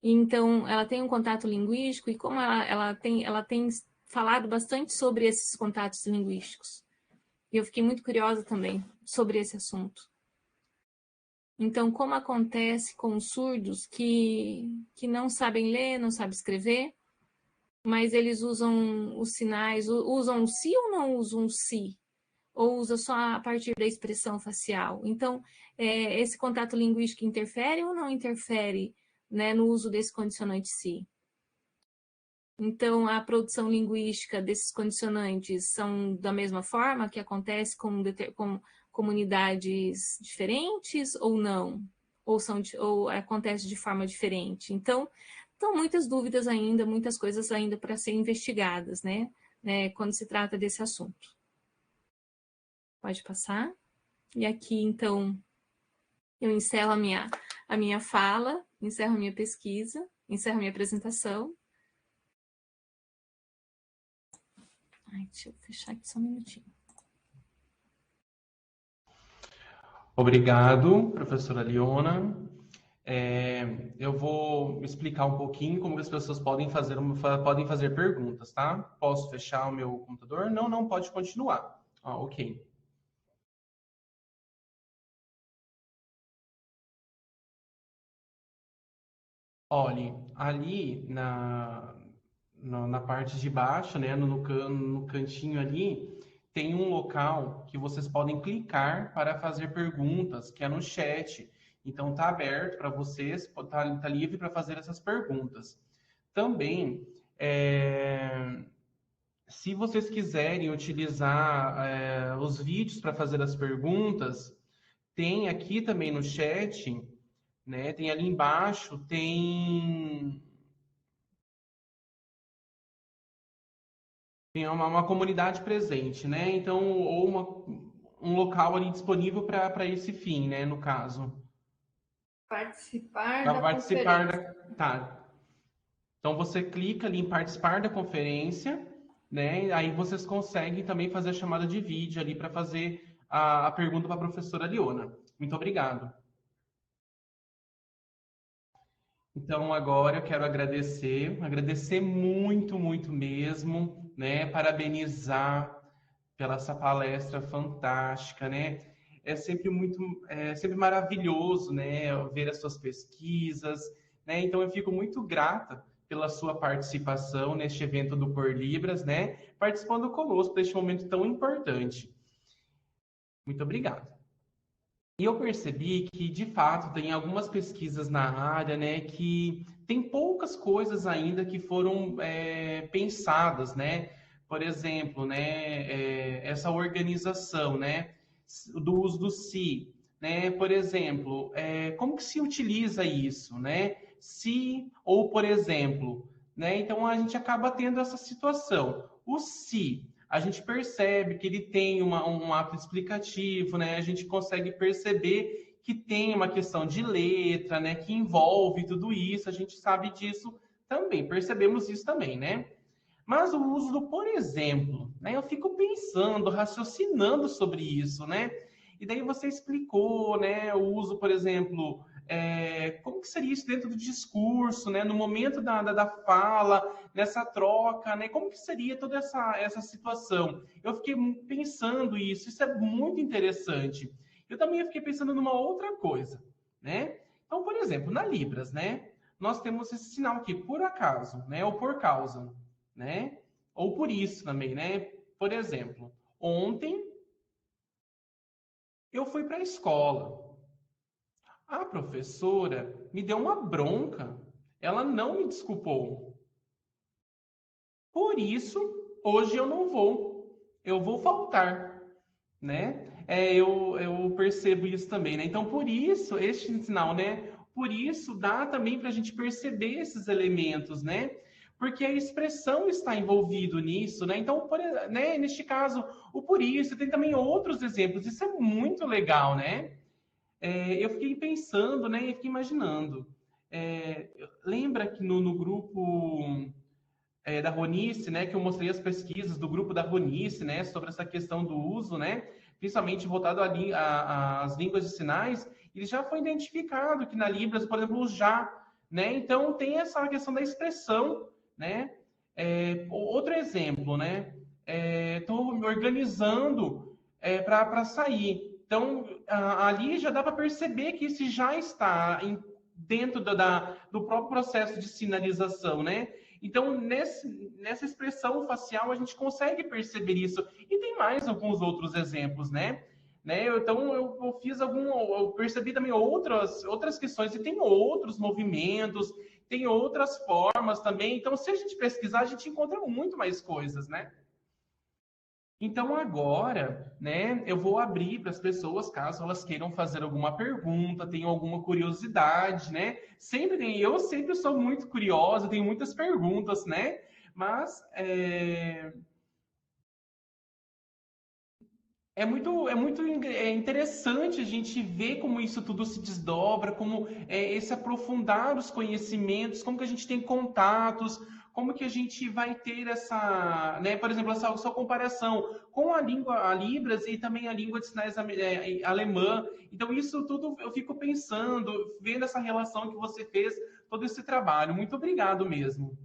Então, ela tem um contato linguístico e como ela tem falado bastante sobre esses contatos linguísticos. E eu fiquei muito curiosa também sobre esse assunto. Então, como acontece com os surdos que não sabem ler, não sabem escrever, mas eles usam os sinais, usam o si ou não usam o si? ou usa só a partir da expressão facial? Então, esse contato linguístico interfere ou não interfere, né, no uso desse condicionante se? Então, a produção linguística desses condicionantes são da mesma forma que acontece com comunidades diferentes ou não? Ou acontece de forma diferente? Então, muitas dúvidas ainda, muitas coisas ainda para serem investigadas, né? Quando se trata desse assunto. Pode passar. E aqui, então, eu encerro a minha fala, encerro a minha pesquisa, encerro a minha apresentação. Ai, deixa eu fechar aqui só um minutinho. Obrigado, professora Liona. Eu vou explicar um pouquinho como as pessoas podem fazer perguntas, tá? Posso fechar o meu computador? Não, não, pode continuar. Ok. Olhe, ali na parte de baixo, né, no cantinho ali, tem um local que vocês podem clicar para fazer perguntas, que é no chat. Então, tá aberto para vocês, tá livre para fazer essas perguntas. Também, se vocês quiserem utilizar os vídeos para fazer as perguntas, tem aqui também no chat, né? Tem ali embaixo, tem uma comunidade presente, né? Então, um local ali disponível para esse fim, né? No caso. Participar Para da participar conferência. Tá. Então, você clica ali em participar da conferência, né? Aí vocês conseguem também fazer a chamada de vídeo ali para fazer a pergunta para a professora Liona. Muito obrigado. Então, agora eu quero agradecer muito, muito mesmo, né? Parabenizar pela essa palestra fantástica, né? É sempre maravilhoso, né? Ver as suas pesquisas, né? Então, eu fico muito grata pela sua participação neste evento do Por Libras, né? Participando conosco deste momento tão importante. Muito obrigado. E eu percebi que, de fato, tem algumas pesquisas na área, né, que tem poucas coisas ainda que foram pensadas, né? Por exemplo, né, essa organização, né, do uso do se, né? Por exemplo, como que se utiliza isso, né? Se ou por exemplo, né? Então a gente acaba tendo essa situação. O se a gente percebe que ele tem um ato explicativo, né? A gente consegue perceber que tem uma questão de letra, né? Que envolve tudo isso, a gente sabe disso também, percebemos isso também, né? Mas o uso do por exemplo, né? Eu fico pensando, raciocinando sobre isso, né? E daí você explicou, né? O uso, por exemplo, como que seria isso dentro do discurso, né? No momento da fala, nessa troca, né? Como que seria toda essa situação? Eu fiquei pensando isso é muito interessante. Eu também fiquei pensando numa outra coisa, né? Então, por exemplo, na Libras, né? Nós temos esse sinal aqui, por acaso, né? Ou por causa, né? Ou por isso também, né? Por exemplo, ontem eu fui para a escola. A professora me deu uma bronca. Ela não me desculpou. Por isso, hoje eu não vou. Eu vou faltar, né? Eu percebo isso também, né? Então, por isso, este sinal, né? Por isso, dá também para a gente perceber esses elementos, né? Porque a expressão está envolvido nisso, né? Então, né, neste caso, o por isso, tem também outros exemplos. Isso é muito legal, né? Eu fiquei pensando, né? E fiquei imaginando. Lembra que no grupo da Ronice, né, que eu mostrei as pesquisas do grupo da Ronice, né, sobre essa questão do uso, né, principalmente voltado às línguas de sinais, ele já foi identificado que na Libras, por exemplo, o já, né, então tem essa questão da expressão, né, outro exemplo, né, estou me organizando para sair, então ali já dá para perceber que isso já está dentro do próprio processo de sinalização, né? Então, nessa expressão facial, a gente consegue perceber isso. E tem mais alguns outros exemplos, né? Então, eu percebi também outras questões, e tem outros movimentos, tem outras formas também. Então, se a gente pesquisar, a gente encontra muito mais coisas, né? Então agora, né, eu vou abrir para as pessoas, caso elas queiram fazer alguma pergunta, tenham alguma curiosidade, né? Eu sempre sou muito curiosa, tenho muitas perguntas, né? Mas é interessante a gente ver como isso tudo se desdobra, como esse aprofundar os conhecimentos, como que a gente tem contatos, como que a gente vai ter essa, né, por exemplo, essa sua comparação com a língua, a Libras e também a língua de sinais alemã. Então, isso tudo eu fico pensando, vendo essa relação que você fez, todo esse trabalho. Muito obrigado mesmo.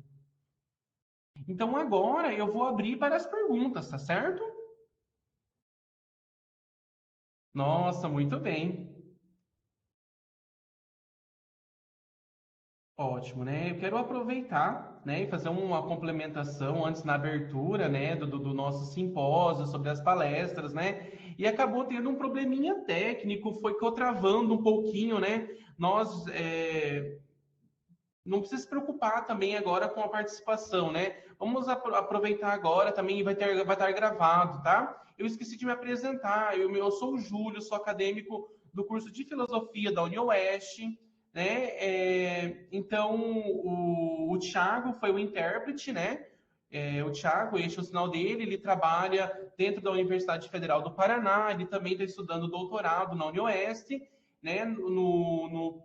Então, agora eu vou abrir para as perguntas, tá certo? Nossa, muito bem. Ótimo, né? Eu quero aproveitar, né, e fazer uma complementação antes na abertura, né, do nosso simpósio sobre as palestras, né? E acabou tendo um probleminha técnico, foi que eu travando um pouquinho, né? Nós não precisa se preocupar também agora com a participação, né? Vamos aproveitar agora também, vai estar gravado, tá? Eu esqueci de me apresentar. Eu sou o Júlio, sou acadêmico do curso de filosofia da UniOeste, né? Então, o Thiago foi o intérprete, né? O Thiago, este é o sinal dele, ele trabalha dentro da Universidade Federal do Paraná, ele também está estudando doutorado na UniOeste, né? No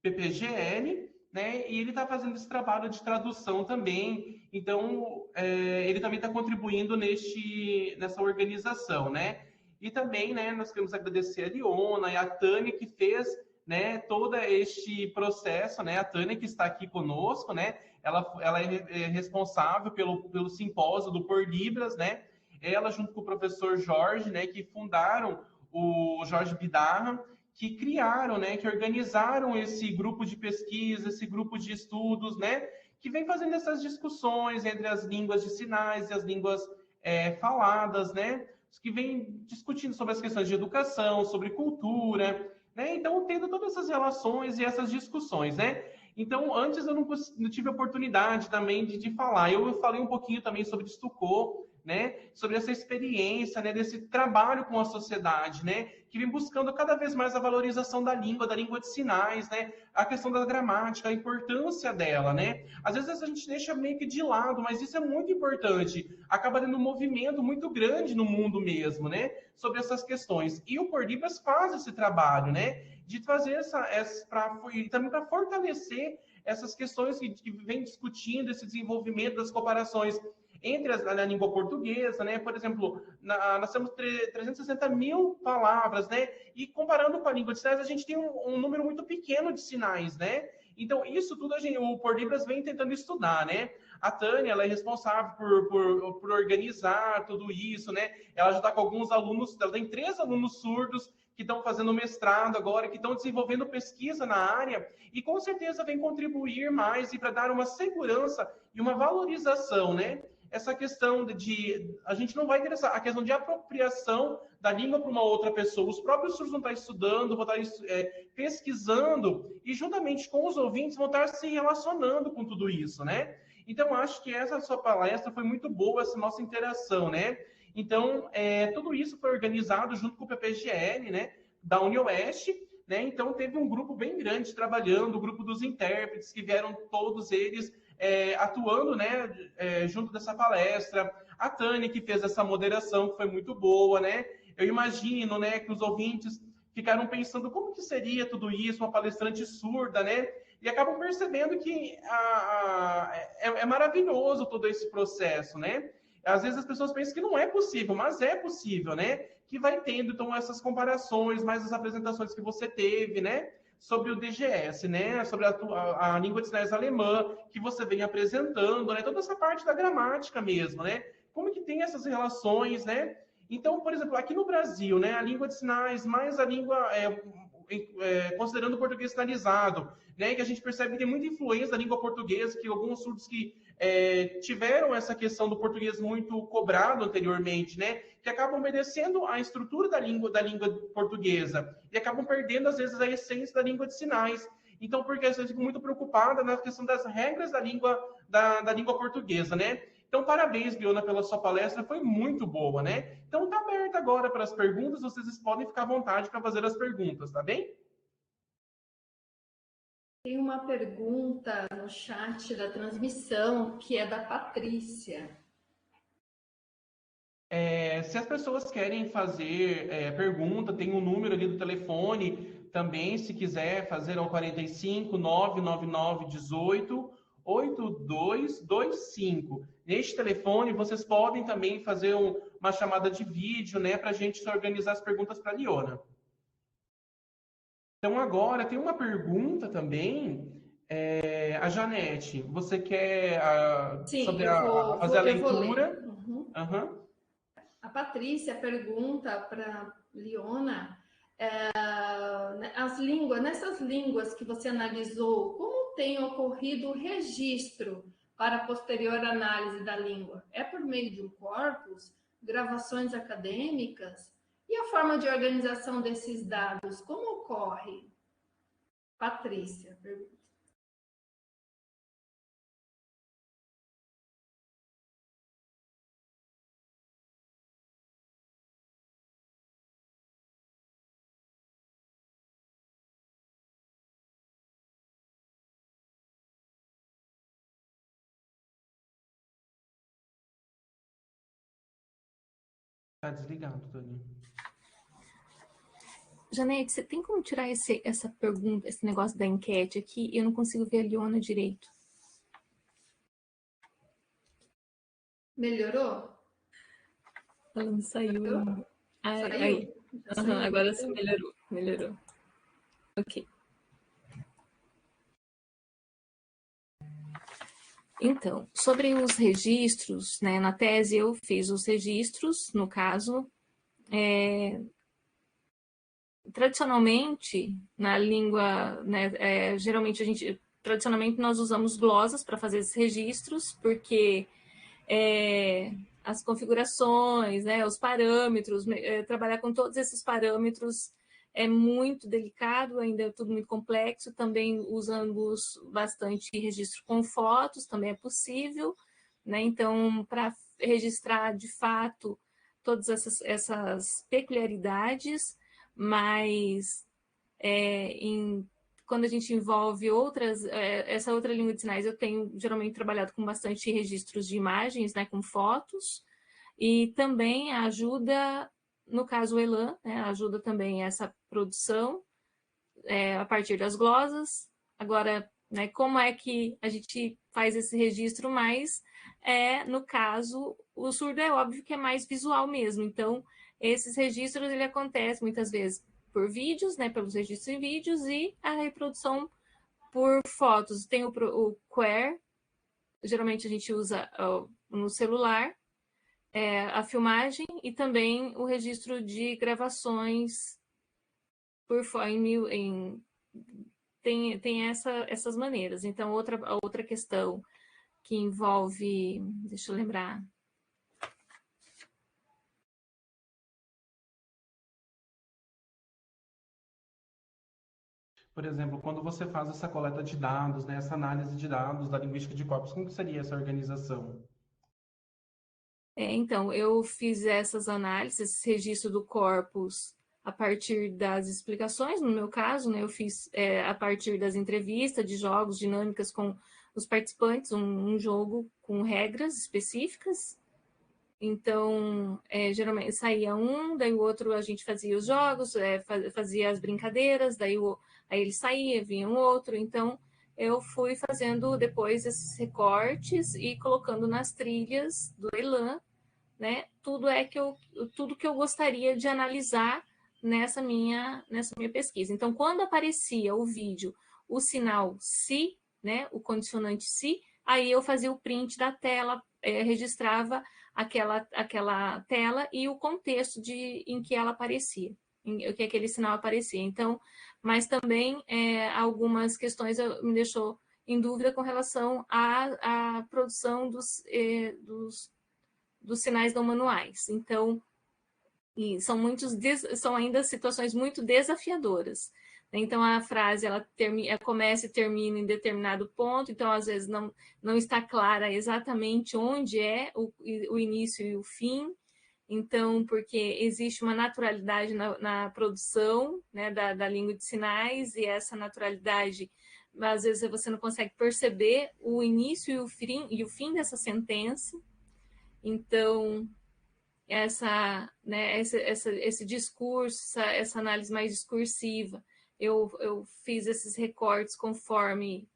PPGL, né? E ele está fazendo esse trabalho de tradução também. Então, ele também está contribuindo nessa organização, né? E também, né, nós queremos agradecer a Liona e a Tânia que fez, né, todo este processo, né? A Tânia que está aqui conosco, né? Ela é responsável pelo simpósio do Por Libras, né? Ela junto com o professor Jorge, né, que fundaram o Jorge Bidarra, que criaram, né, que organizaram esse grupo de pesquisa, esse grupo de estudos, né, que vem fazendo essas discussões entre as línguas de sinais e as línguas faladas, né, que vem discutindo sobre as questões de educação, sobre cultura, né, então tendo todas essas relações e essas discussões, né. Então, antes eu não tive oportunidade também de falar. Eu falei um pouquinho também sobre Stucco, né, sobre essa experiência, né, desse trabalho com a sociedade, né, que vem buscando cada vez mais a valorização da língua de sinais, né, a questão da gramática, a importância dela, né. Às vezes a gente deixa meio que de lado, mas isso é muito importante. Acaba tendo um movimento muito grande no mundo mesmo, né, sobre essas questões. E o Por Libras faz esse trabalho, né, de fazer e também para fortalecer essas questões que vem discutindo esse desenvolvimento das comparações entre a língua portuguesa, né? Por exemplo, nós temos 360 mil palavras, né? E comparando com a língua de sinais, a gente tem um número muito pequeno de sinais, né? Então, isso tudo o Por Libras vem tentando estudar, né? A Tânia, ela é responsável por organizar tudo isso, né? Ela já está com alguns alunos, ela tem 3 alunos surdos que estão fazendo mestrado agora, que estão desenvolvendo pesquisa na área, e com certeza vem contribuir mais e para dar uma segurança e uma valorização, né? Essa questão a gente não vai ter a questão de apropriação da língua para uma outra pessoa. Os próprios surdos vão estar estudando, vão estar pesquisando e juntamente com os ouvintes vão estar se relacionando com tudo isso, né? Então, acho que essa sua palestra foi muito boa, essa nossa interação, né? Então, tudo isso foi organizado junto com o PPGL, né, da UniOeste, né? Então, teve um grupo bem grande trabalhando, o grupo dos intérpretes, que vieram todos eles atuando, né, junto dessa palestra. A Tânia, que fez essa moderação, que foi muito boa, né? Eu imagino, né, que os ouvintes ficaram pensando como que seria tudo isso, uma palestrante surda, né? E acabam percebendo que é maravilhoso todo esse processo, né? Às vezes as pessoas pensam que não é possível, mas é possível, né? Que vai tendo, então, essas comparações, mais as apresentações que você teve, né? Sobre o DGS, né? Sobre a língua de sinais alemã, que você vem apresentando, né? Toda essa parte da gramática mesmo, né? Como que tem essas relações, né? Então, por exemplo, aqui no Brasil, né? A língua de sinais mais a língua considerando o português sinalizado, né, que a gente percebe que tem muita influência da língua portuguesa, que alguns surdos que tiveram essa questão do português muito cobrado anteriormente, né, que acabam obedecendo à estrutura da língua portuguesa e acabam perdendo, às vezes, a essência da língua de sinais. Então, porque às vezes eu fico muito preocupada na questão das regras da língua portuguesa, né? Então, parabéns, Liona, pela sua palestra, foi muito boa, né? Então, está aberta agora para as perguntas, vocês podem ficar à vontade para fazer as perguntas, tá bem? Tem uma pergunta no chat da transmissão que é da Patrícia. Se as pessoas querem fazer pergunta, tem um número ali do telefone também, se quiser fazer ao 45 999 18 8225. Neste telefone, vocês podem também fazer uma chamada de vídeo, né, para a gente se organizar as perguntas para a Liona. Então, agora, tem uma pergunta também, a Janete, você quer Sim, fazer a leitura? Uhum. Uhum. A Patrícia pergunta para Liona, nessas línguas que você analisou, como tem ocorrido o registro para a posterior análise da língua? É por meio de um corpus, gravações acadêmicas? E a forma de organização desses dados, como ocorre? Patrícia pergunta. Tá desligado, Tony. Janete, você tem como tirar essa pergunta, esse negócio da enquete aqui? Eu não consigo ver a Liona direito. Melhorou? Ela não saiu. Melhorou? Aí. Uhum, agora sim, melhorou. Ok. Então, sobre os registros, né, na tese eu fiz os registros, no caso, tradicionalmente, na língua, né, tradicionalmente nós usamos glosas para fazer esses registros, porque as configurações, né, os parâmetros, trabalhar com todos esses parâmetros é muito delicado, ainda é tudo muito complexo. Também usamos bastante registro com fotos, também é possível, né? Então, para registrar de fato todas essas peculiaridades, mas quando a gente envolve essa outra língua de sinais, eu tenho geralmente trabalhado com bastante registros de imagens, né, com fotos, e também ajuda, no caso o Elan, né, ajuda também essa produção a partir das glosas. Agora, né, como é que a gente faz esse registro mais? No caso, o surdo é óbvio que é mais visual mesmo, então esses registros ele acontece muitas vezes por vídeos, né, pelos registros em vídeos, e a reprodução por fotos. Tem o Quer, geralmente a gente usa no celular, a filmagem e também o registro de gravações tem essas maneiras. Então, outra questão que envolve, deixa eu lembrar. Por exemplo, quando você faz essa coleta de dados, né, essa análise de dados da linguística de corpos, como que seria essa organização? Então, eu fiz essas análises, esse registro do corpus a partir das explicações, no meu caso, né, eu fiz a partir das entrevistas, de jogos, dinâmicas com os participantes, um jogo com regras específicas. Então, geralmente saía um, daí o outro a gente fazia os jogos, fazia as brincadeiras, daí aí ele saía, vinha um outro. Então, eu fui fazendo depois esses recortes e colocando nas trilhas do Elan, né? Tudo que eu gostaria de analisar nessa minha pesquisa. Então, quando aparecia o vídeo, o sinal se, né? O condicionante se, aí eu fazia o print da tela, registrava aquela tela e o contexto em que ela aparecia. que aquele sinal aparecia. Então, mas também algumas questões me deixou em dúvida com relação à produção dos sinais não manuais. Então, são ainda situações muito desafiadoras. Então, a frase ela começa e termina em determinado ponto, então, às vezes, não está clara exatamente onde é o início e o fim. Então, porque existe uma naturalidade na produção, né, da língua de sinais, e essa naturalidade, às vezes, você não consegue perceber o início e o fim dessa sentença. Então, esse discurso, essa análise mais discursiva, eu fiz esses recortes conforme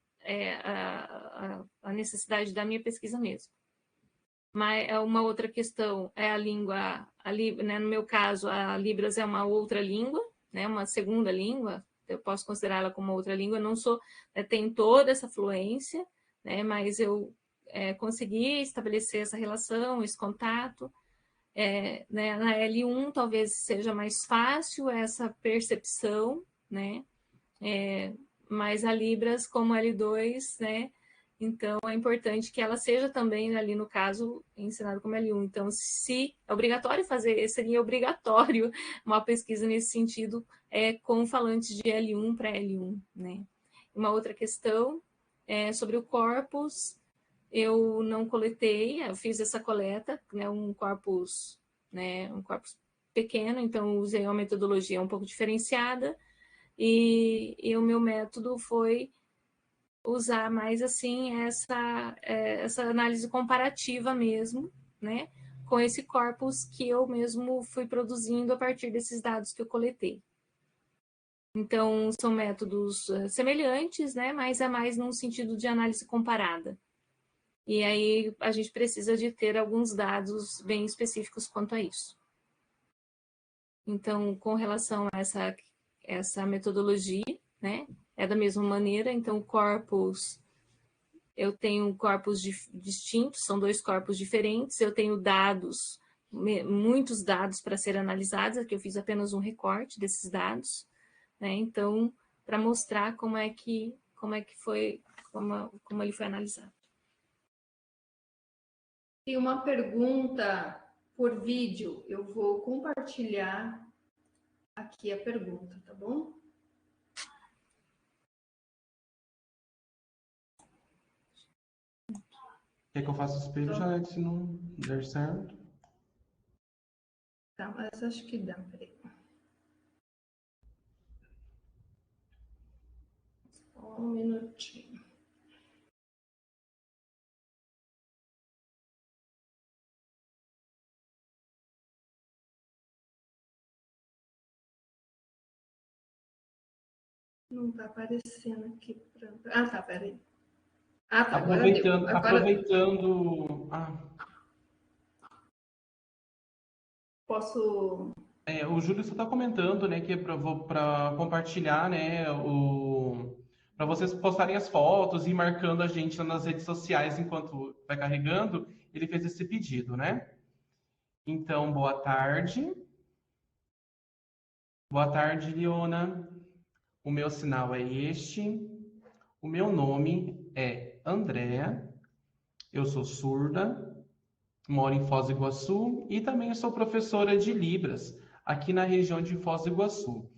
a necessidade da minha pesquisa mesmo. Mas uma outra questão é a língua, né, no meu caso, a Libras é uma outra língua, né, uma segunda língua, eu posso considerá-la como outra língua, não sou, tem toda essa fluência, né, mas eu consegui estabelecer essa relação, esse contato. Né, na L1 talvez seja mais fácil essa percepção, né, mas a Libras como L2, né, então é importante que ela seja também ali no caso ensinada como L1. Então, se é obrigatório fazer, seria obrigatório uma pesquisa nesse sentido com falantes de L1 para L1, né. Uma outra questão sobre o corpus. Eu não coletei, eu fiz essa coleta, né, um corpus pequeno, então usei uma metodologia um pouco diferenciada, e o meu método foi usar mais assim essa análise comparativa mesmo, né, com esse corpus que eu mesmo fui produzindo a partir desses dados que eu coletei. Então, são métodos semelhantes, né, mas é mais num sentido de análise comparada. E aí a gente precisa de ter alguns dados bem específicos quanto a isso. Então, com relação a essa metodologia, né, é da mesma maneira. Então, corpus, eu tenho corpos distintos, são 2 corpos diferentes. Eu tenho dados, muitos dados para ser analisados, aqui eu fiz apenas um recorte desses dados, né? Então, para mostrar como ele foi analisado. Tem uma pergunta por vídeo. Eu vou compartilhar aqui a pergunta, tá bom? Quer que eu faça o espelho, Janete, se não der certo? Tá, mas acho que dá, peraí. Só um minutinho. Não tá aparecendo aqui. Ah, tá, peraí. Ah, tá, aproveitando. Posso. O Júlio só está comentando, né, que é para compartilhar, né, para vocês postarem as fotos e marcando a gente nas redes sociais enquanto vai carregando. Ele fez esse pedido, né? Então, boa tarde. Boa tarde, Leona. O meu sinal é este. O meu nome é Andréa. Eu sou surda, moro em Foz do Iguaçu e também sou professora de Libras aqui na região de Foz do Iguaçu.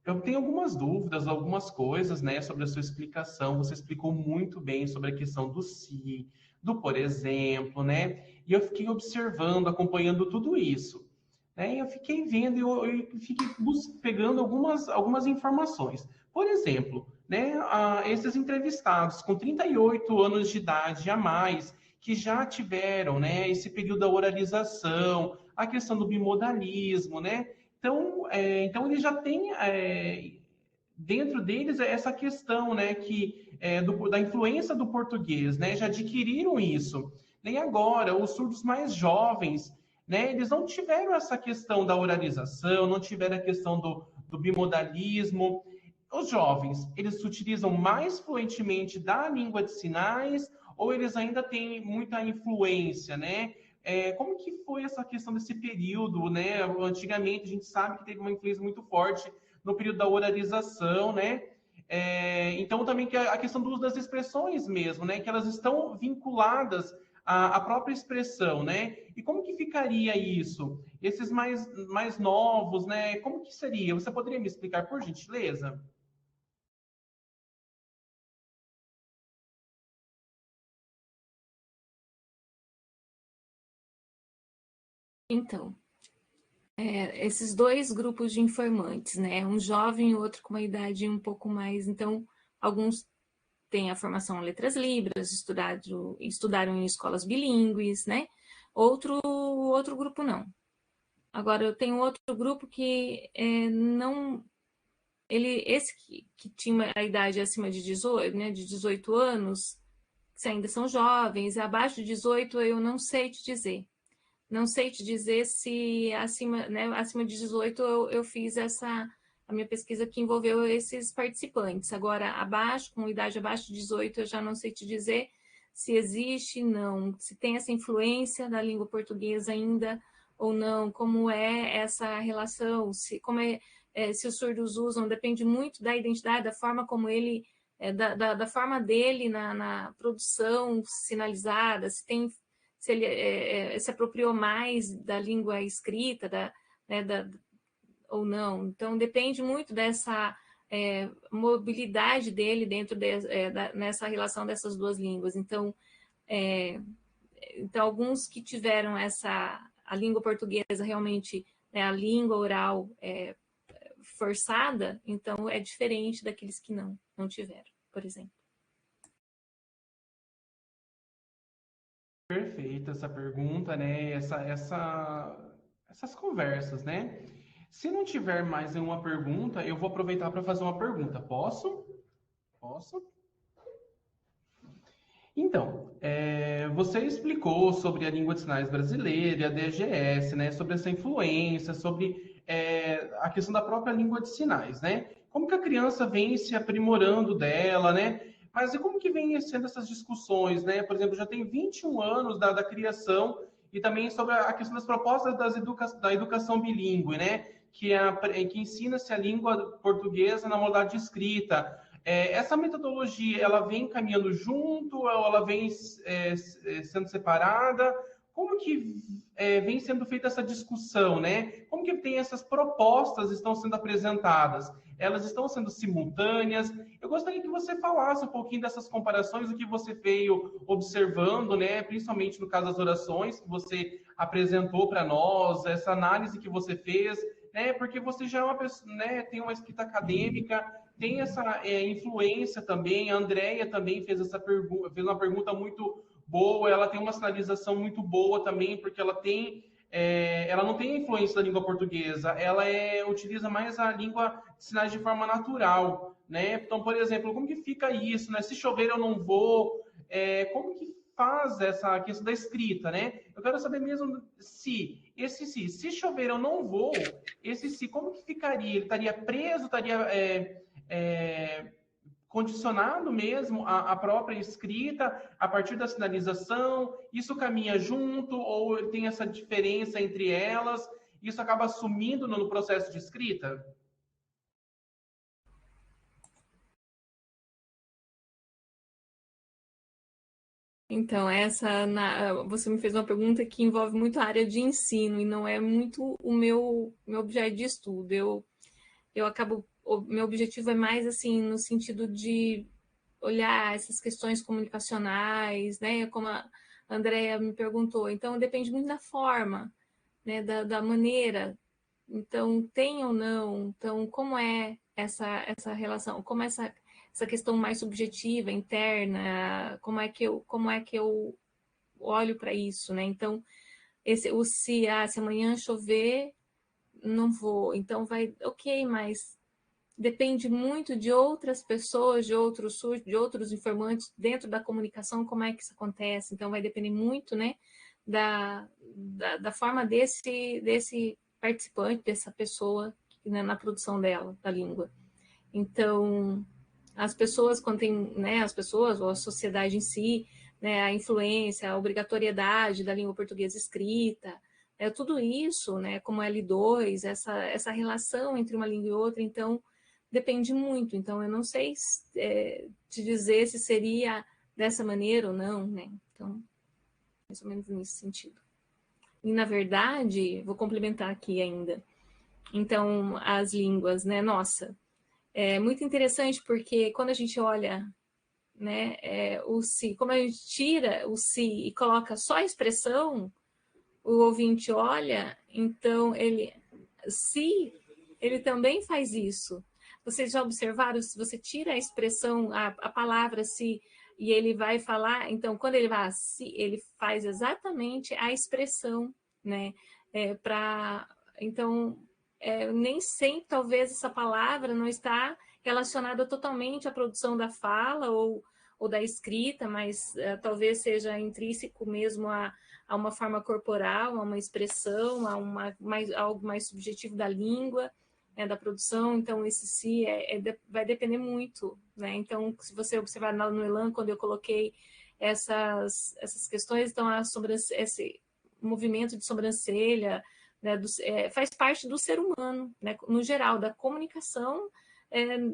Eu tenho algumas dúvidas, algumas coisas, né, sobre a sua explicação. Você explicou muito bem sobre a questão do se, do por exemplo, né? E eu fiquei observando, acompanhando tudo isso, né? E eu fiquei vendo, eu fiquei pegando algumas informações. Por exemplo, né, esses entrevistados com 38 anos de idade a mais, que já tiveram, né, esse período da oralização, a questão do bimodalismo, né? Então ele já tem dentro deles essa questão, né, da influência do português, né? Já adquiriram isso. Nem agora, os surdos mais jovens, né, eles não tiveram essa questão da oralização, não tiveram a questão do bimodalismo. Os jovens, eles utilizam mais fluentemente da língua de sinais ou eles ainda têm muita influência, né? Como que foi essa questão desse período, né? Antigamente a gente sabe que teve uma influência muito forte no período da oralização, né? Então também que a questão do uso das expressões mesmo, né? Que elas estão vinculadas à própria expressão, né? E como que ficaria isso? Esses mais novos, né? Como que seria? Você poderia me explicar, por gentileza? Então, esses dois grupos de informantes, né? Um jovem e outro com uma idade um pouco mais. Então, alguns têm a formação em letras libras, estudaram em escolas bilíngues, né? Outro grupo não. Agora, eu tenho outro grupo que não. Esse que tinha a idade acima de 18, né, de 18 anos, que ainda são jovens, abaixo de 18, eu não sei te dizer. Não sei te dizer se acima de 18 eu fiz a minha pesquisa que envolveu esses participantes. Agora, com idade abaixo de 18, eu já não sei te dizer se existe, não, se tem essa influência da língua portuguesa ainda ou não, como é essa relação, se os surdos usam, depende muito da identidade, da forma como ele, da forma dele na produção sinalizada, se ele se apropriou mais da língua escrita, né, ou não. Então, depende muito dessa mobilidade dele nessa relação dessas duas línguas. Então, alguns que tiveram a língua portuguesa realmente, né, a língua oral forçada, então é diferente daqueles que não tiveram, por exemplo. Perfeita essa pergunta, né? Essas conversas, né? Se não tiver mais nenhuma pergunta, eu vou aproveitar para fazer uma pergunta. Posso? Posso? Então, você explicou sobre a língua de sinais brasileira, a DGS, né? Sobre essa influência, sobre a questão da própria língua de sinais, né? Como que a criança vem se aprimorando dela, né? Mas e como que vem sendo essas discussões, né? Por exemplo, já tem 21 anos da criação e também sobre a questão das propostas da educação bilíngue, né? Que ensina-se a língua portuguesa na modalidade escrita. Essa metodologia, ela vem caminhando junto ou ela vem sendo separada? Como que vem sendo feita essa discussão, né? Como que tem essas propostas estão sendo apresentadas? Elas estão sendo simultâneas? Eu gostaria que você falasse um pouquinho dessas comparações, o que você veio observando, né? Principalmente no caso das orações que você apresentou para nós, essa análise que você fez, né? Porque você já é uma pessoa, né? Tem uma escrita acadêmica, tem essa influência também. A Andrea também fez fez uma pergunta muito boa. Ela tem uma sinalização muito boa também, porque ela não tem influência da língua portuguesa. Ela utiliza mais a língua de sinais de forma natural, né? Então, por exemplo, como que fica isso, né? Se chover eu não vou. Como que faz essa questão da escrita, né? Eu quero saber mesmo se chover eu não vou, como que ficaria? Ele estaria preso, estaria condicionado mesmo à própria escrita, a partir da sinalização, isso caminha junto, ou tem essa diferença entre elas, isso acaba sumindo no processo de escrita? Então, você me fez uma pergunta que envolve muito a área de ensino e não é muito o meu objeto de estudo. Meu objetivo é mais assim no sentido de olhar essas questões comunicacionais, né? Como a Andrea me perguntou. Então, depende muito da forma, né? Da maneira. Então, tem ou não? Então, como é essa relação? Como é essa questão mais subjetiva, interna? Como é que eu olho para isso, né? Então, se amanhã chover, não vou. Então, ok, mas depende muito de outras pessoas, de outros informantes dentro da comunicação, como é que isso acontece. Então, vai depender muito, né, da forma desse participante, dessa pessoa, né, na produção dela, da língua. Então, as pessoas, quando tem, né, as pessoas ou a sociedade em si, né, a influência, a obrigatoriedade da língua portuguesa escrita, tudo isso, né, como L2, essa relação entre uma língua e outra, então, depende muito. Então, eu não sei te dizer se seria dessa maneira ou não, né? Então, mais ou menos nesse sentido. E, na verdade, vou complementar aqui ainda. Então, as línguas, né? Nossa, é muito interessante porque quando a gente olha, né, o si, como a gente tira o si e coloca só a expressão, o ouvinte olha, então ele também faz isso. Vocês já observaram, se você tira a expressão, a palavra se, e ele vai falar, então, quando ele vai se, ele faz exatamente a expressão, né? Então, nem sempre, talvez, essa palavra não está relacionada totalmente à produção da fala ou da escrita, mas talvez seja intrínseco mesmo a uma forma corporal, a uma expressão, a algo mais subjetivo da língua, né, da produção. Então, esse si vai depender muito, né? Então, se você observar no Elan, quando eu coloquei essas questões, então, esse movimento de sobrancelha, né, faz parte do ser humano, né, no geral, da comunicação,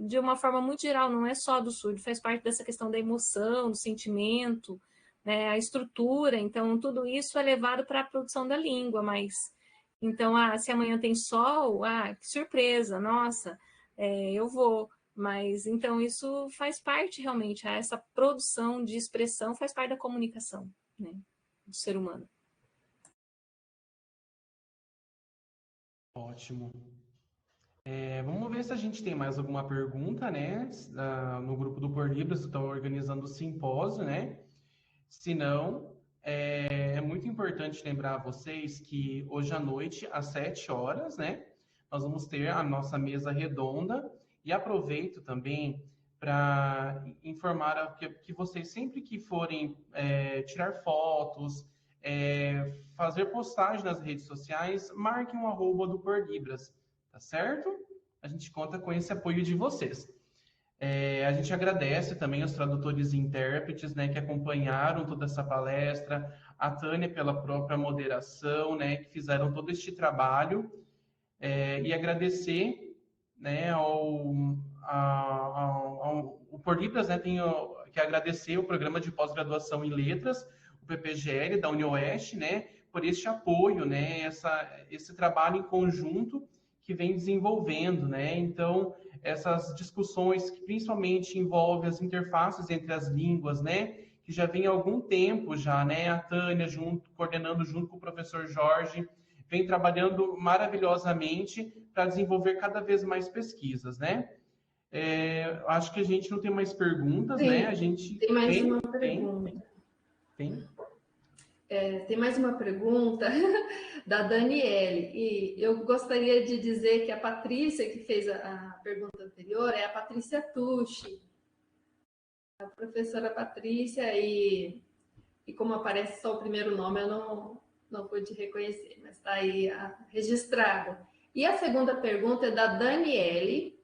de uma forma muito geral, não é só do surdo, faz parte dessa questão da emoção, do sentimento, né, a estrutura. Então, tudo isso é levado para a produção da língua, mas então, se amanhã tem sol, que surpresa, nossa, eu vou. Mas, então, isso faz parte realmente, essa produção de expressão faz parte da comunicação, né, do ser humano. Ótimo. Vamos ver se a gente tem mais alguma pergunta, né? No grupo do Por Libras, que estão organizando o simpósio, né? Se não, é muito importante lembrar a vocês que hoje à noite, às 7 horas, né? Nós vamos ter a nossa mesa redonda e aproveito também para informar que vocês, sempre que forem tirar fotos, fazer postagem nas redes sociais, marquem um @ do Por Libras, tá certo? A gente conta com esse apoio de vocês. A gente agradece também aos tradutores e intérpretes, né, que acompanharam toda essa palestra, a Tânia pela própria moderação, né, que fizeram todo este trabalho, e agradecer, né, o Por Libras, né, tenho que agradecer o Programa de Pós-Graduação em Letras, o PPGL da UniOeste, né, por este apoio, né, esse trabalho em conjunto que vem desenvolvendo, né? Então, essas discussões que principalmente envolvem as interfaces entre as línguas, né? Que já vem há algum tempo já, né? A Tânia coordenando junto com o professor Jorge, vem trabalhando maravilhosamente para desenvolver cada vez mais pesquisas, né? Acho que a gente não tem mais perguntas, Sim, né? A gente tem mais uma pergunta. Tem. Tem mais uma pergunta da Daniele, e eu gostaria de dizer que a Patrícia, que fez a pergunta anterior, é a Patrícia Tucci, a professora Patrícia, e como aparece só o primeiro nome, eu não pude reconhecer, mas está aí registrado. E a segunda pergunta é da Daniele,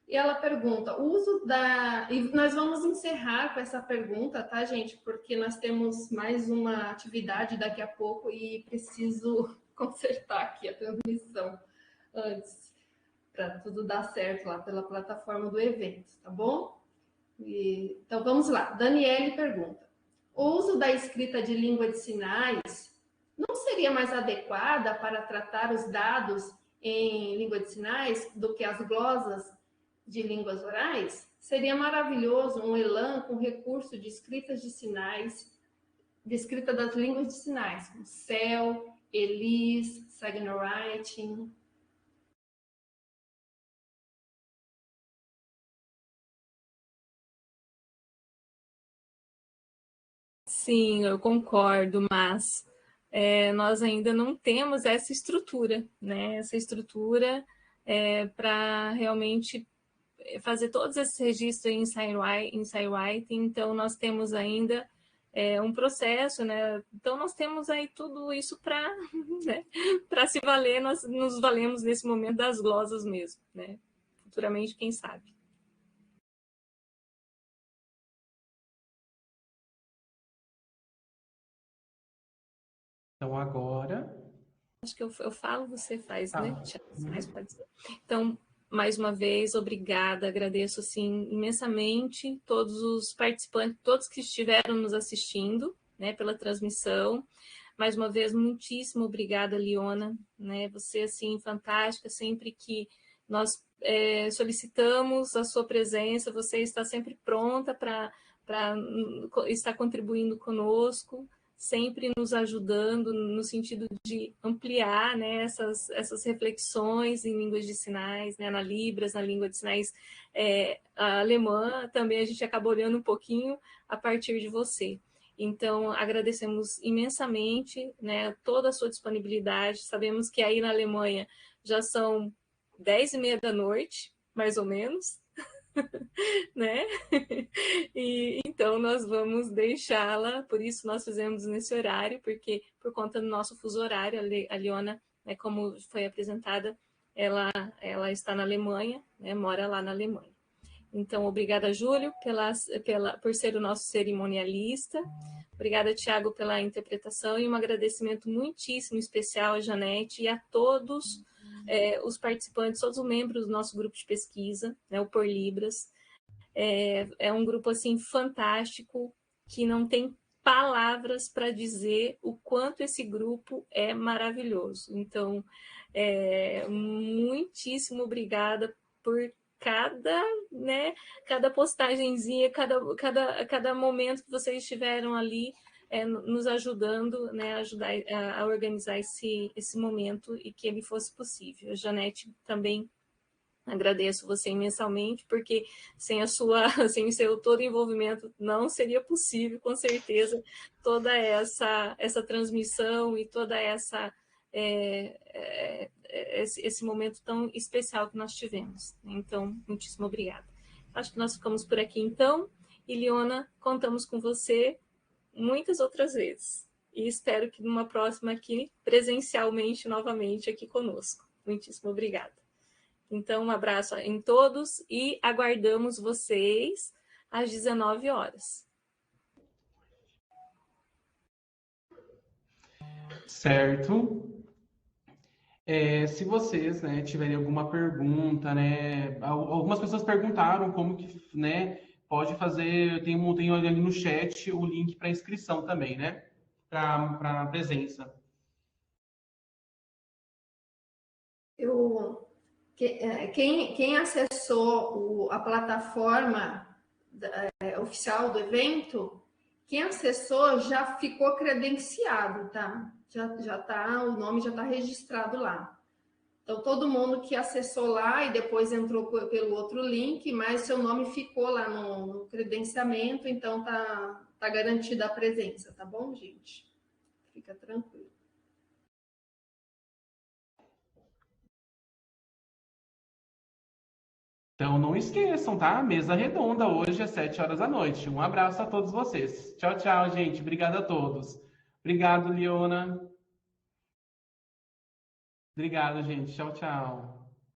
e ela pergunta, o uso da... E nós vamos encerrar com essa pergunta, tá, gente? Porque nós temos mais uma atividade daqui a pouco e preciso consertar aqui a transmissão antes, para tudo dar certo lá pela plataforma do evento, tá bom? Então, vamos lá. Daniele pergunta, o uso da escrita de língua de sinais não seria mais adequada para tratar os dados em língua de sinais do que as glosas de línguas orais? Seria maravilhoso um Elan com recurso de escritas de sinais, de escrita das línguas de sinais, como CEL, ELIS, Signowriting. Sim, eu concordo, mas nós ainda não temos essa estrutura, né? Essa estrutura para realmente fazer todos esses registros em SciWriting, então nós temos ainda um processo, né? Então nós temos aí tudo isso para né? Para se valer, nós nos valemos nesse momento das glosas mesmo, né? Futuramente, quem sabe. Então, agora... Acho que eu falo, você faz, Tá. né? Mas pode ser. Então, mais uma vez, obrigada. Agradeço, assim, imensamente todos os participantes, todos que estiveram nos assistindo, né, pela transmissão. Mais uma vez, muitíssimo obrigada, Liona, né? Você, assim, fantástica. Sempre que nós solicitamos a sua presença, você está sempre pronta para estar contribuindo conosco, sempre nos ajudando no sentido de ampliar, né, essas reflexões em línguas de sinais, né, na Libras, na língua de sinais alemã, também a gente acaba olhando um pouquinho a partir de você. Então, agradecemos imensamente, né, toda a sua disponibilidade. Sabemos que aí na Alemanha já são 10h30 da noite, mais ou menos, né? E então nós vamos deixá-la, por isso nós fizemos nesse horário, porque por conta do nosso fuso horário, a Leona, né, como foi apresentada, ela está na Alemanha, né, mora lá na Alemanha. Então, obrigada, Júlio, por ser o nosso cerimonialista. Obrigada, Tiago, pela interpretação e um agradecimento muitíssimo especial a Janete e a todos os participantes, todos os membros do nosso grupo de pesquisa, né, o Por Libras. É um grupo assim fantástico que não tem palavras para dizer o quanto esse grupo é maravilhoso. Então, muitíssimo obrigada por cada postagenzinha, cada momento que vocês estiveram ali nos ajudando, né, ajudar a organizar esse momento e que ele fosse possível. A Janete também agradeço você imensamente, porque sem sem o seu todo envolvimento não seria possível, com certeza, toda essa transmissão e toda esse momento tão especial que nós tivemos. Então, muitíssimo obrigada. Acho que nós ficamos por aqui, então. E, Liona, contamos com você muitas outras vezes. E espero que numa próxima aqui, presencialmente, novamente aqui conosco. Muitíssimo obrigada. Então, um abraço em todos e aguardamos vocês às 19 horas. Certo. Se vocês, né, tiverem alguma pergunta, né, algumas pessoas perguntaram como que, né, pode fazer, tem ali no chat o link para inscrição também, né, para presença. Quem acessou a plataforma oficial do evento, quem acessou já ficou credenciado, tá? Já tá, o nome já está registrado lá. Então, todo mundo que acessou lá e depois entrou pelo outro link, mas seu nome ficou lá no credenciamento, então tá garantida a presença, tá bom, gente? Fica tranquilo. Então, não esqueçam, tá? Mesa redonda hoje às 7 horas da noite. Um abraço a todos vocês. Tchau, tchau, gente. Obrigado a todos. Obrigado, Liona. Obrigado, gente. Tchau, tchau.